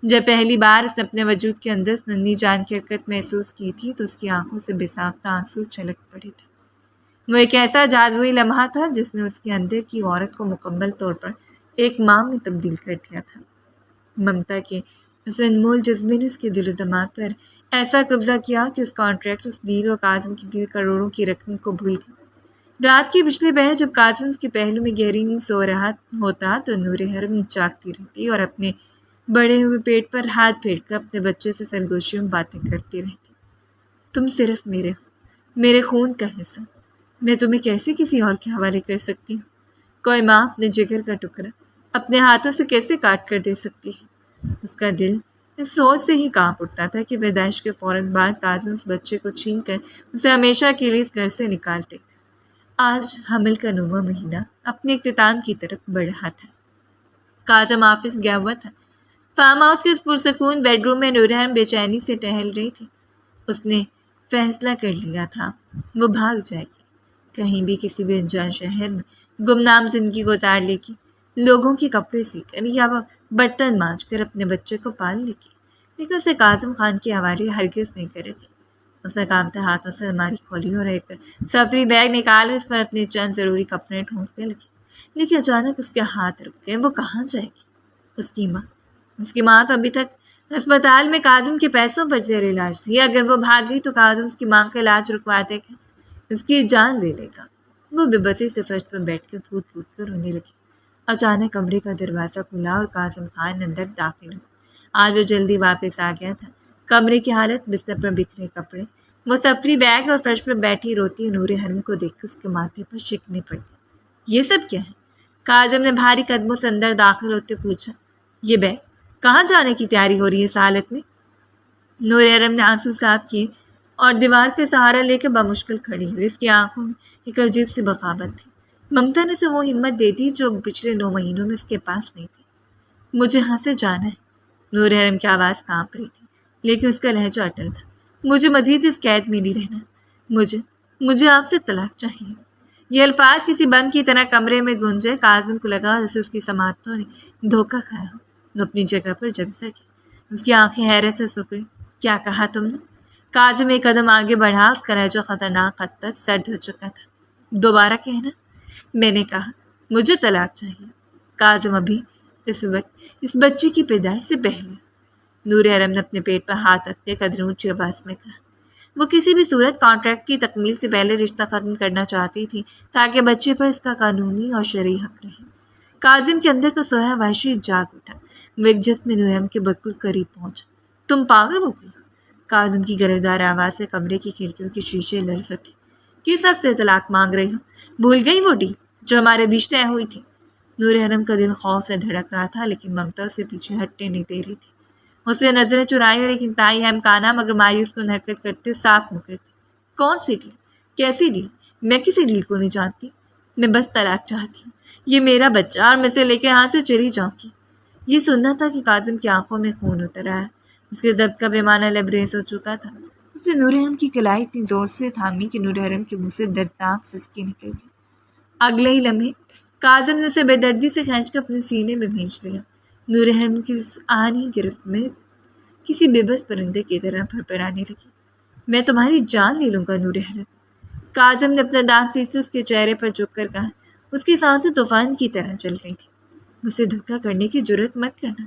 جب پہلی بار اس نے اپنے وجود کے اندر ننھی جان کی حرکت محسوس کی تھی تو اس کی آنکھوں سے بے ساختہ آنسو چھلک پڑے تھے۔ وہ ایک ایسا جادوئی لمحہ تھا جس نے اس کے اندر کی عورت کو مکمل طور پر ایک ماں میں تبدیل کر دیا تھا۔ ممتا کے اس انمول جذبے نے اس کے دل و دماغ پر ایسا قبضہ کیا کہ اس کانٹریکٹ، اس ڈیل اور کاظم کی دی کروڑوں کی رقم کو بھول گئی۔ رات کی پچھلی پہر جب کاظم اس کے پہلو میں گہری نیند سو رہا ہوتا تو نور حرم جاگتی رہتی اور اپنے بڑے ہوئے پیٹ پر ہاتھ پھیر کر اپنے بچے سے سرگوشیوں باتیں کرتی رہتی۔ تم صرف میرے ہو، میرے خون کا حصہ، میں تمہیں کیسے کسی اور کے حوالے کر سکتی ہوں؟ کوئی ماں اپنے جگر کا ٹکڑا اپنے ہاتھوں سے کیسے کاٹ کر دے سکتی ہے؟ اس کا دل اس سوچ سے ہی کانپ اٹھتا تھا کہ پیدائش کے فوراً بعد کاظم اس بچے کو چھین کر اسے ہمیشہ کے لیے اس گھر سے نکال دے گا۔ آج حمل کا 9واں مہینہ اپنے اختتام کی طرف بڑھ رہا تھا۔ کاظم آفس گیا ہوا تھا۔ فارم ہاؤس کے اس پرسکون بیڈ روم میں نور حرم بے چینی سے ٹہل رہی تھی۔ اس نے فیصلہ کر لیا تھا وہ بھاگ جائے گی، کہیں بھی کسی بھی انجان شہر میں گمنام زندگی گزار لے گی، لوگوں کے کپڑے سی کر یا برتن مانج کر اپنے بچے کو پال لے گی، لیکن اسے کاظم خان کے حوالے ہرگز نہیں کرے گی۔ اس نے کانپتے ہاتھوں سے الماری کھولی اور ایک سفری بیگ نکال کر اس پر اپنے چند ضروری کپڑے ٹھونسنے لگی، لیکن اچانک اس کے ہاتھ رک گئے۔ وہ کہاں جائے گی؟ اس کی ماں تو ابھی تک ہسپتال میں کاظم کے پیسوں پر زیر علاج تھی۔ اگر وہ بھاگ گئی تو کاظم اس کی ماں کا علاج رکوا دے گا، اس کی جان لے لے گا۔ وہ بے بسی سے فرش پر بیٹھ کر پھوٹ پھوٹ کر رونے لگی۔ اچانک کمرے کا دروازہ کھلا اور کاظم خان اندر داخل ہوا۔ آج وہ جلدی واپس آ گیا تھا۔ کمرے کی حالت، بستر پر بکھرے کپڑے، وہ سفری بیگ اور فرش پر بیٹھی روتی نور حرم کو دیکھ کر اس کے ماتھے پر شکنیں پڑ گئی۔ یہ سب کیا ہے؟ کاظم نے بھاری قدموں سے اندر داخل ہوتے پوچھا۔ یہ بیگ کہاں جانے کی تیاری ہو رہی ہے اس حالت میں؟ نور حرم نے آنسو صاف کیے اور دیوار کا سہارا لے کر بمشکل کھڑی ہوئی۔ اس کی آنکھوں میں ایک عجیب سی بغاوت تھی۔ ممتا نے اسے وہ ہمت دے دی جو پچھلے 9 مہینوں میں اس کے پاس نہیں تھی۔ مجھے یہاں سے جانا ہے۔ نور حرم کی آواز کانپ رہی تھی لیکن اس کا لہجہ اٹل تھا۔ مجھے مزید اس قید میں نہیں رہنا۔ مجھے آپ سے طلاق چاہیے۔ یہ الفاظ کسی بم کی طرح کمرے میں گونجے۔ کاظم کو لگا جیسے اس کی سماعتوں نے دھوکہ کھایا ہو۔ وہ اپنی جگہ پر جم سکے۔ اس کی آنکھیں حیرت سے سکڑی۔ کیا کہا تم نے؟ کاظم ایک قدم آگے بڑھا۔ اس کا لہجہ خطرناک حد تک سرد ہو چکا تھا۔ دوبارہ کہنا۔ میں نے کہا مجھے طلاق چاہیے۔ کاظم ابھی اس وقت اس بچے کی پیدائش سے پہلے۔ نور حرم نے اپنے پیٹ پر ہاتھ رکھتے قدر اونچی آواز میں کہا۔ وہ کسی بھی صورت کانٹریکٹ کی تکمیل سے پہلے رشتہ ختم کرنا چاہتی تھی تاکہ بچے پر اس کا قانونی اور شرعی حق رہے۔ کاظم کے اندر کا سویا وحشی جاگ اٹھا۔ وہ ایک جسم نور حرم کے بالکل قریب پہنچا۔ تم پاگل ہو گئی ہو؟ کاظم کی گرفتار آواز سے کمرے کی کھڑکیوں کے شیشے لرز اٹھے۔ کس حق سے طلاق مانگ رہی ہو؟ بھول گئی وہ ڈیل جو ہمارے بیچ طے ہوئی تھی؟ نور حرم کا دل خوف سے دھڑک رہا تھا لیکن ممتا اسے پیچھے ہٹنے نہیں دے رہی تھی۔ اسے نظریں چرائی اور ایک انتہائی اہم کانا مگر مایوس کن حرکت کرتے صاف مکر گئی۔ کون سی ڈیل؟ کیسی ڈیل؟ میں کسی ڈیل کو نہیں جانتی۔ میں بس طلاق چاہتی ہوں۔ یہ میرا بچہ اور میں اسے لے کے یہاں سے چلی جاؤں گی۔ یہ سننا تھا کہ کاظم کی آنکھوں میں خون اتر آیا۔ اس کے ضبط کا پیمانہ لبریز ہو چکا تھا۔ اس نے نور حرم کی کلائی اتنی زور سے تھامی کہ نور حرم کے منہ سے دردناک سسکی نکل گئی۔ اگلے ہی لمحے کاظم نے اسے بے دردی سے کھینچ کر اپنے سینے میں بھیج لیا۔ نور حرم کی آہنی گرفت میں کسی بے بس پرندے کی طرح پھرپھرانے لگی۔ میں تمہاری جان لے لوں گا نور حرم۔ کاظم نے اپنا دانت پیسے اس کے چہرے پر جھک کر کہا۔ اس کی سانسیں طوفان کی طرح چل رہی تھی۔ مجھے دھوکہ کرنے کی جرات مت کرنا۔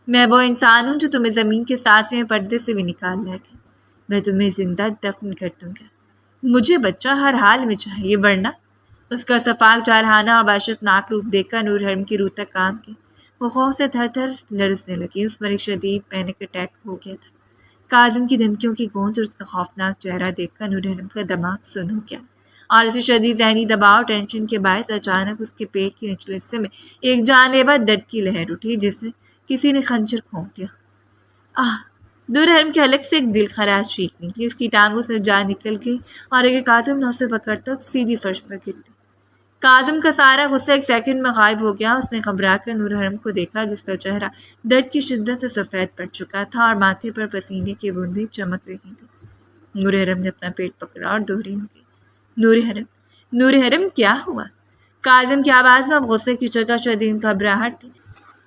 میں وہ انسان ہوں جو تمہیں زمین کے 7ویں پردے سے بھی نکال لے گا۔ میں تمہیں زندہ دفن کر دوں گا۔ مجھے بچہ ہر حال میں چاہیے ورنہ۔ اس کا شفاق جارحانہ اور وحشتناک روپ دیکھ کر نور حرم کی روح تک کام کی۔ وہ خوف سے تھر تھر لرزنے لگی۔ اس پر ایک شدید پینک اٹیک ہو گیا تھا۔ کاظم کی دھمکیوں کی گونج اور اس کا خوفناک چہرہ دیکھ کر نور حرم کا دماغ سن ہو گیا اور اسی شدید ذہنی دباؤ اور ٹینشن کے باعث اچانک اس کے پیٹ کے نچلے حصے میں ایک جان لیوا درد کی لہر اٹھی جس سے کسی نے خنجر کھونک دیا۔ نور حرم کے حلق سے ایک دل خراش چیخ نکلی، اس کی ٹانگوں سے جان نکل گئی اور اگر کاظم نے اسے پکڑتا تو سیدھی فرش پر گرتی۔ کاظم کا سارا غصہ ایک سیکنڈ میں غائب ہو گیا۔ اس نے گھبرا کر نور حرم کو دیکھا جس کا چہرہ درد کی شدت سے سفید پڑ چکا تھا اور ماتھے پر پسینے کی بوندیں چمک رہی تھیں۔ نور حرم نے اپنا پیٹ پکڑا اور دوہری ہو گئی، نور حرم کیا ہوا؟ کاظم کی آواز میں اب غصے کی جگہ شدید گھبراہٹ تھی۔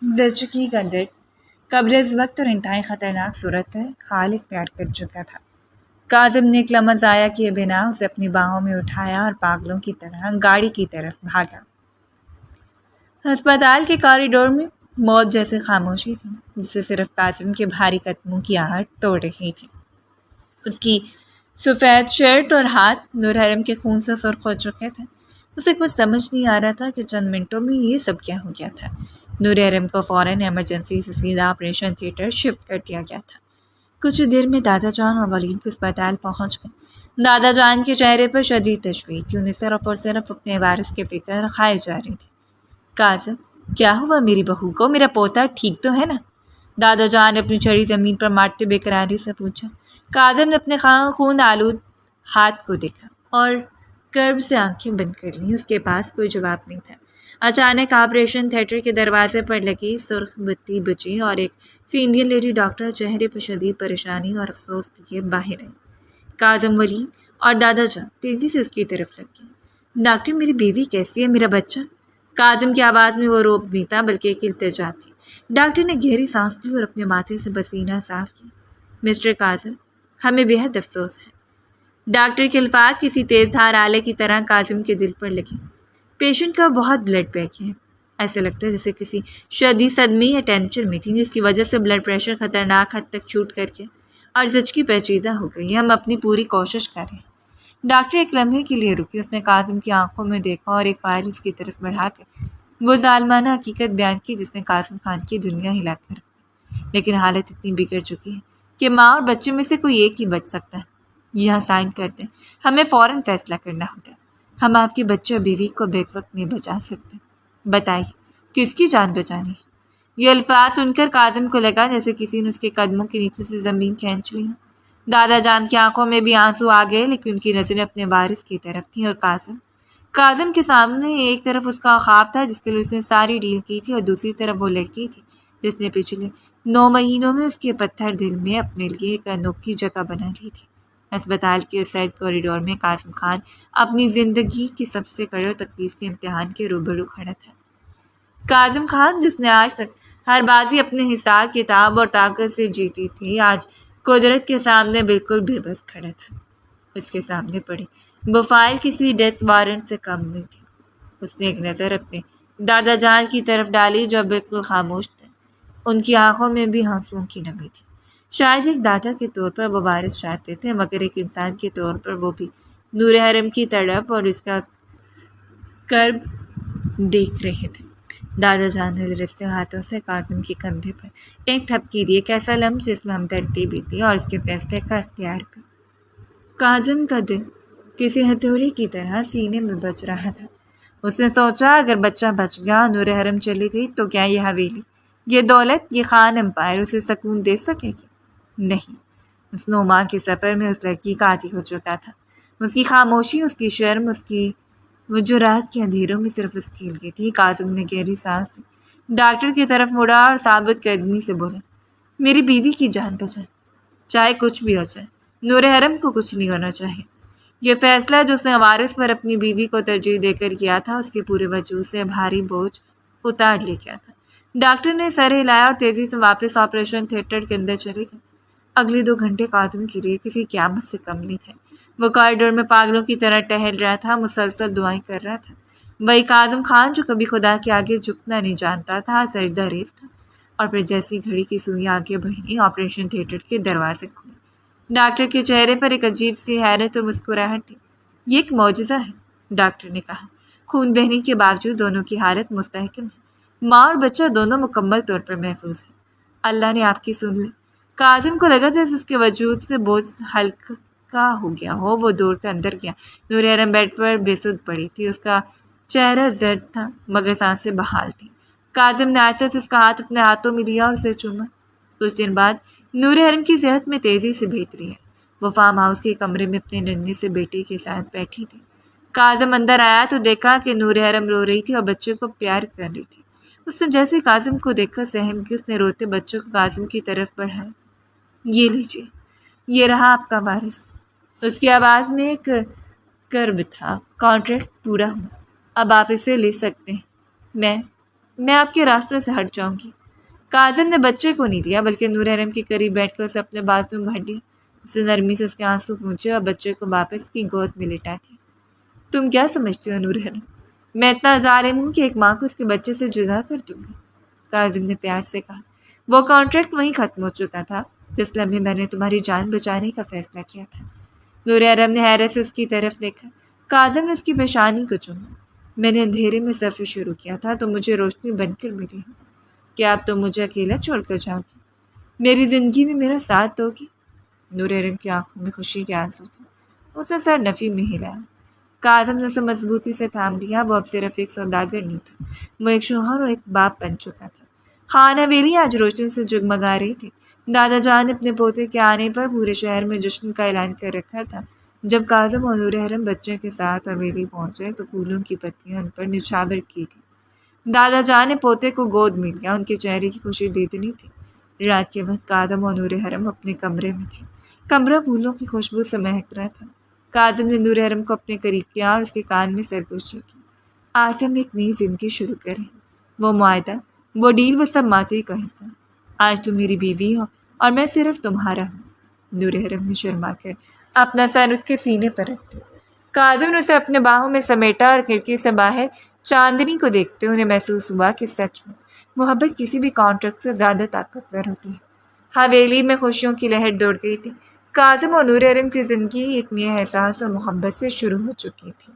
زچگی کا درد قبل از وقت اور انتہائی خطرناک صورت حال اختیار کر چکا تھا۔ کاظم نے ایک لمحہ ضائع کیے بنا اسے اپنی باہوں میں اٹھایا اور پاگلوں کی طرح گاڑی کی طرف بھاگا۔ ہسپتال کے کوریڈور میں موت جیسی خاموشی تھی جسے صرف کاظم کے بھاری قدموں کی آہٹ توڑ رہی تھی۔ اس کی سفید شرٹ اور ہاتھ نور حرم کے خون سے سرخ ہو چکے تھے۔ اسے کچھ سمجھ نہیں آ رہا تھا کہ چند منٹوں میں یہ سب کیا ہو گیا تھا۔ نور حرم کو فوراً ایمرجنسی سے سیدھا آپریشن تھیٹر شفٹ کر دیا گیا تھا۔ کچھ دیر میں دادا جان اور ولید بھی اسپتال پہنچ گئے۔ دادا جان کے چہرے پر شدید تشویش تھی، انہیں صرف اور صرف اپنے وارث کی فکر کھائے جا رہی تھی۔ کاظم کیا ہوا میری بہو کو؟ میرا پوتا ٹھیک تو ہے نا؟ دادا جان نے اپنی چڑی زمین پر مارتے بے قراری سے پوچھا۔ کاظم نے اپنے خون آلود ہاتھ کو دیکھا اور کرب سے آنکھیں بند کر لیں۔ اس کے پاس کوئی جواب نہیں تھا۔ اچانک آپریشن تھیٹر کے دروازے پر لگی سرخ بتی بجھی اور ایک سینئر لیڈی ڈاکٹر چہرے پر شدید پریشانی اور افسوس لیے باہر آئی۔ کاظم، ولید اور دادا جان تیزی سے اس کی طرف لگ گئے۔ ڈاکٹر میری بیوی کیسی ہے؟ میرا بچہ؟ کاظم کی آواز میں وہ روب نہیں تھا بلکہ ایک التجا تھی۔ ڈاکٹر نے گہری سانس لی اور اپنے ماتھے سے پسینہ صاف کیا۔ مسٹر کاظم، ہمیں بے حد افسوس ہے۔ ڈاکٹر کے الفاظ کسی تیز دھار آلے کی طرح کاظم کے دل پر لگے۔ پیشنٹ کا بہت بلڈ بیک ہے، ایسے لگتا ہے جیسے کسی شدید صدمے یا ٹینشن میں تھی جس کی وجہ سے بلڈ پریشر خطرناک حد تک چھوٹ کر کے اور زچگی پیچیدہ ہو گئی۔ ہم اپنی پوری کوشش کر رہے ہیں۔ ڈاکٹر ایک لمحے کے لیے رکی، اس نے کاظم کی آنکھوں میں دیکھا اور ایک فائل اس کی طرف بڑھا کر وہ ظالمانہ حقیقت بیان کی جس نے کاظم خان کی دنیا ہلا کر رکھ دی۔ لیکن حالت اتنی بگڑ چکی ہے کہ ماں اور بچے میں سے کوئی ایک ہی بچ سکتا ہے۔ یہاں سائن کر دیں، ہمیں فوراً فیصلہ کرنا ہوگا۔ ہم آپ کے بچے اور بیوی کو بیک وقت نہیں بچا سکتے۔ بتائیے کس کی جان بچانی ہے؟ یہ الفاظ سن کر کاظم کو لگا جیسے کسی نے اس کے قدموں کے نیچے سے زمین کھینچ لی ہو۔ دادا جان کی آنکھوں میں بھی آنسو آ گئے لیکن ان کی نظریں اپنے وارث کی طرف تھیں اور کاظم کے سامنے ایک طرف اس کا خواب تھا جس کے لیے اس نے ساری ڈیل کی تھی اور دوسری طرف وہ لڑکی تھی جس نے پچھلے 9 مہینوں میں اس کے پتھر دل میں اپنے لیے ایک انوکھی جگہ بنا لی تھی۔ اسپتال کے اس سائڈ کوریڈور میں کاظم خان اپنی زندگی کی سب سے کڑے اور تکلیف کے امتحان کے روبرو کھڑا تھا۔ کاظم خان جس نے آج تک ہر بازی اپنے حساب کتاب اور طاقت سے جیتی تھی، آج قدرت کے سامنے بالکل بے بس کھڑا تھا۔ اس کے سامنے پڑی وہ فائل کسی ڈیتھ وارنٹ سے کم نہیں تھی۔ اس نے ایک نظر اپنے دادا جان کی طرف ڈالی جو بالکل خاموش تھے۔ ان کی آنکھوں میں بھی آنسوؤں کی نمی تھی۔ شاید ایک دادا کے طور پر وہ وارث چاہتے تھے مگر ایک انسان کے طور پر وہ بھی نور حرم کی تڑپ اور اس کا کرب دیکھ رہے تھے۔ دادا جان نے لرزتے ہاتھوں سے کاظم کے کندھے پر ایک تھپکی دی، ایک ایسا لمس جس میں ہمدردی بھی تھی اور اس کے فیصلے کا اختیار بھی۔ کاظم کا دل کسی ہتھوڑی کی طرح سینے میں بج رہا تھا۔ اس نے سوچا اگر بچہ بچ گیا، نور حرم چلی گئی تو کیا یہ حویلی، یہ دولت، یہ خان امپائر اسے سکون دے سکے گی؟ نہیں۔ اس نوما کے سفر میں اس لڑکی کا عادی ہو چکا تھا۔ اس کی خاموشی، اس کی شرم، اس کی وجوہات کے اندھیروں میں صرف اس کی لگی تھی۔ کاظم نے گہری سانس لی، ڈاکٹر کی طرف مڑا اور ثابت قدمی سے بولا، میری بیوی کی جان بچائے، چاہے کچھ بھی ہو جائے۔ نور حرم کو کچھ نہیں ہونا چاہیے۔ یہ فیصلہ جو اس نے وارث پر اپنی بیوی کو ترجیح دے کر کیا تھا اس کے پورے وجود سے بھاری بوجھ اتار لے گیا تھا۔ ڈاکٹر نے سر ہلایا اور تیزی سے واپس آپریشن تھیٹر کے اندر چلے گئے۔ اگلے 2 گھنٹے کاظم کے لیے کسی قیامت سے کم نہیں تھے۔ وہ کوریڈور میں پاگلوں کی طرح ٹہل رہا تھا، مسلسل دعائیں کر رہا تھا۔ وہی کاظم خان جو کبھی خدا کے آگے جھکنا نہیں جانتا تھا، سجدہ ریز تھا۔ اور پھر جیسی گھڑی کی سوئیاں آگے بڑھیں، آپریشن تھیٹر کے دروازے کھلے۔ ڈاکٹر کے چہرے پر ایک عجیب سی حیرت اور مسکراہٹ تھی۔ یہ ایک معجزہ ہے، ڈاکٹر نے کہا۔ خون بہنے کے باوجود دونوں کی حالت مستحکم ہے۔ ماں اور بچہ دونوں مکمل طور پر محفوظ ہیں۔ اللہ نے آپ کی سن لی۔ کاظم کو لگا جیسے اس کے وجود سے بوجھ ہلکا ہو گیا ہو۔ وہ دوڑ کر اندر گیا۔ نور حرم بیڈ پر بے سدھ پڑی تھی، اس کا چہرہ زرد تھا مگر سانسیں بحال تھیں۔ کاظم نے آہستہ سے اس کا ہاتھ اپنے ہاتھوں میں لیا اور اسے چوما۔ کچھ دن بعد نور حرم کی صحت میں تیزی سے بہتری ہے۔ وہ فارم ہاؤس کے کمرے میں اپنے ننھے سے بیٹے کے ساتھ بیٹھی تھی۔ کاظم اندر آیا تو دیکھا کہ نور حرم رو رہی تھی اور بچے کو پیار کر رہی تھی۔ اس نے جیسے کاظم کو دیکھ کر سہم کی، اس نے روتے بچوں کو کاظم کی طرف بڑھایا۔ یہ لیجیے، یہ رہا آپ کا وارث۔ اس کی آواز میں ایک کرب تھا۔ کانٹریکٹ پورا ہوا، اب آپ اسے لے سکتے ہیں۔ میں آپ کے راستے سے ہٹ جاؤں گی۔ کاظم نے بچے کو نہیں لیا بلکہ نور حرم کے قریب بیٹھ کر اسے اپنے بازو میں بھر لیا۔ اسے نرمی سے اس کے آنسو پونچھے اور بچے کو واپس کی گود میں لٹا دیا۔ تم کیا سمجھتی ہو نور حرم؟ میں اتنا ظالم ہوں کہ ایک ماں کو اس کے بچے سے جدا کر دوں گا؟ کاظم نے پیار سے کہا۔ وہ کانٹریکٹ وہیں ختم ہو چکا تھا جس لمحے میں نے تمہاری جان بچانے کا فیصلہ کیا تھا۔ نور حرم نے حیرت سے اس کی طرف دیکھا۔ کاظم نے اس کی پیشانی کو چوما۔ میں نے اندھیرے میں سفر شروع کیا تھا، تو مجھے روشنی بن کر ملی ہو۔ کیا اب تم مجھے اکیلا چھوڑ کر جاؤ گی؟ میری زندگی میں میرا ساتھ دو گی؟ نور حرم کی آنکھوں میں خوشی کے آنسو تھے۔ اسے سر نفی میں ہلایا۔ کاظم نے اسے مضبوطی سے تھام لیا۔ وہ اب صرف ایک سوداگر نہیں تھا، وہ ایک شوہر اور ایک باپ بن چکا تھا۔ خانہ حویلی آج روشنی سے جگمگا رہی تھی۔ دادا جان نے اپنے پوتے کے آنے پر پورے شہر میں جشن کا اعلان کر رکھا تھا۔ جب کاظم اور نور حرم بچے کے ساتھ حویلی پہنچے تو پھولوں کی پتیاں ان پر نچھاور کی گئی۔ دادا جان نے پوتے کو گود میں لیا۔ ان کے چہرے کی خوشی دیدنی تھی۔ رات کے وقت کاظم اور نور حرم اپنے کمرے میں تھے۔ کمرہ پھولوں کی خوشبو سے مہک رہا تھا۔ کاظم نے نور حرم کو اپنے قریب کیا اور اس کے کان میں سرگوشی کی۔ آج ہم ایک نئی زندگی شروع کریں۔ وہ معاہدہ، وہ ڈیل، وہ سب ماضی کا حصہ۔ آج تم میری بیوی ہو اور میں صرف تمہارا ہوں۔ نور حرم نے شرما کر اپنا سر اس کے سینے پر رکھ دیا۔ کاظم نے اسے اپنے باہوں میں سمیٹا اور کھڑکی سے باہر چاندنی کو دیکھتے انہیں محسوس ہوا کہ سچ میں محبت کسی بھی کانٹریکٹ سے زیادہ طاقتور ہوتی ہے۔ حویلی میں خوشیوں کی لہر دوڑ گئی تھی۔ کاظم اور نور حرم کی زندگی ایک نئے احساس اور محبت سے شروع ہو چکی تھی۔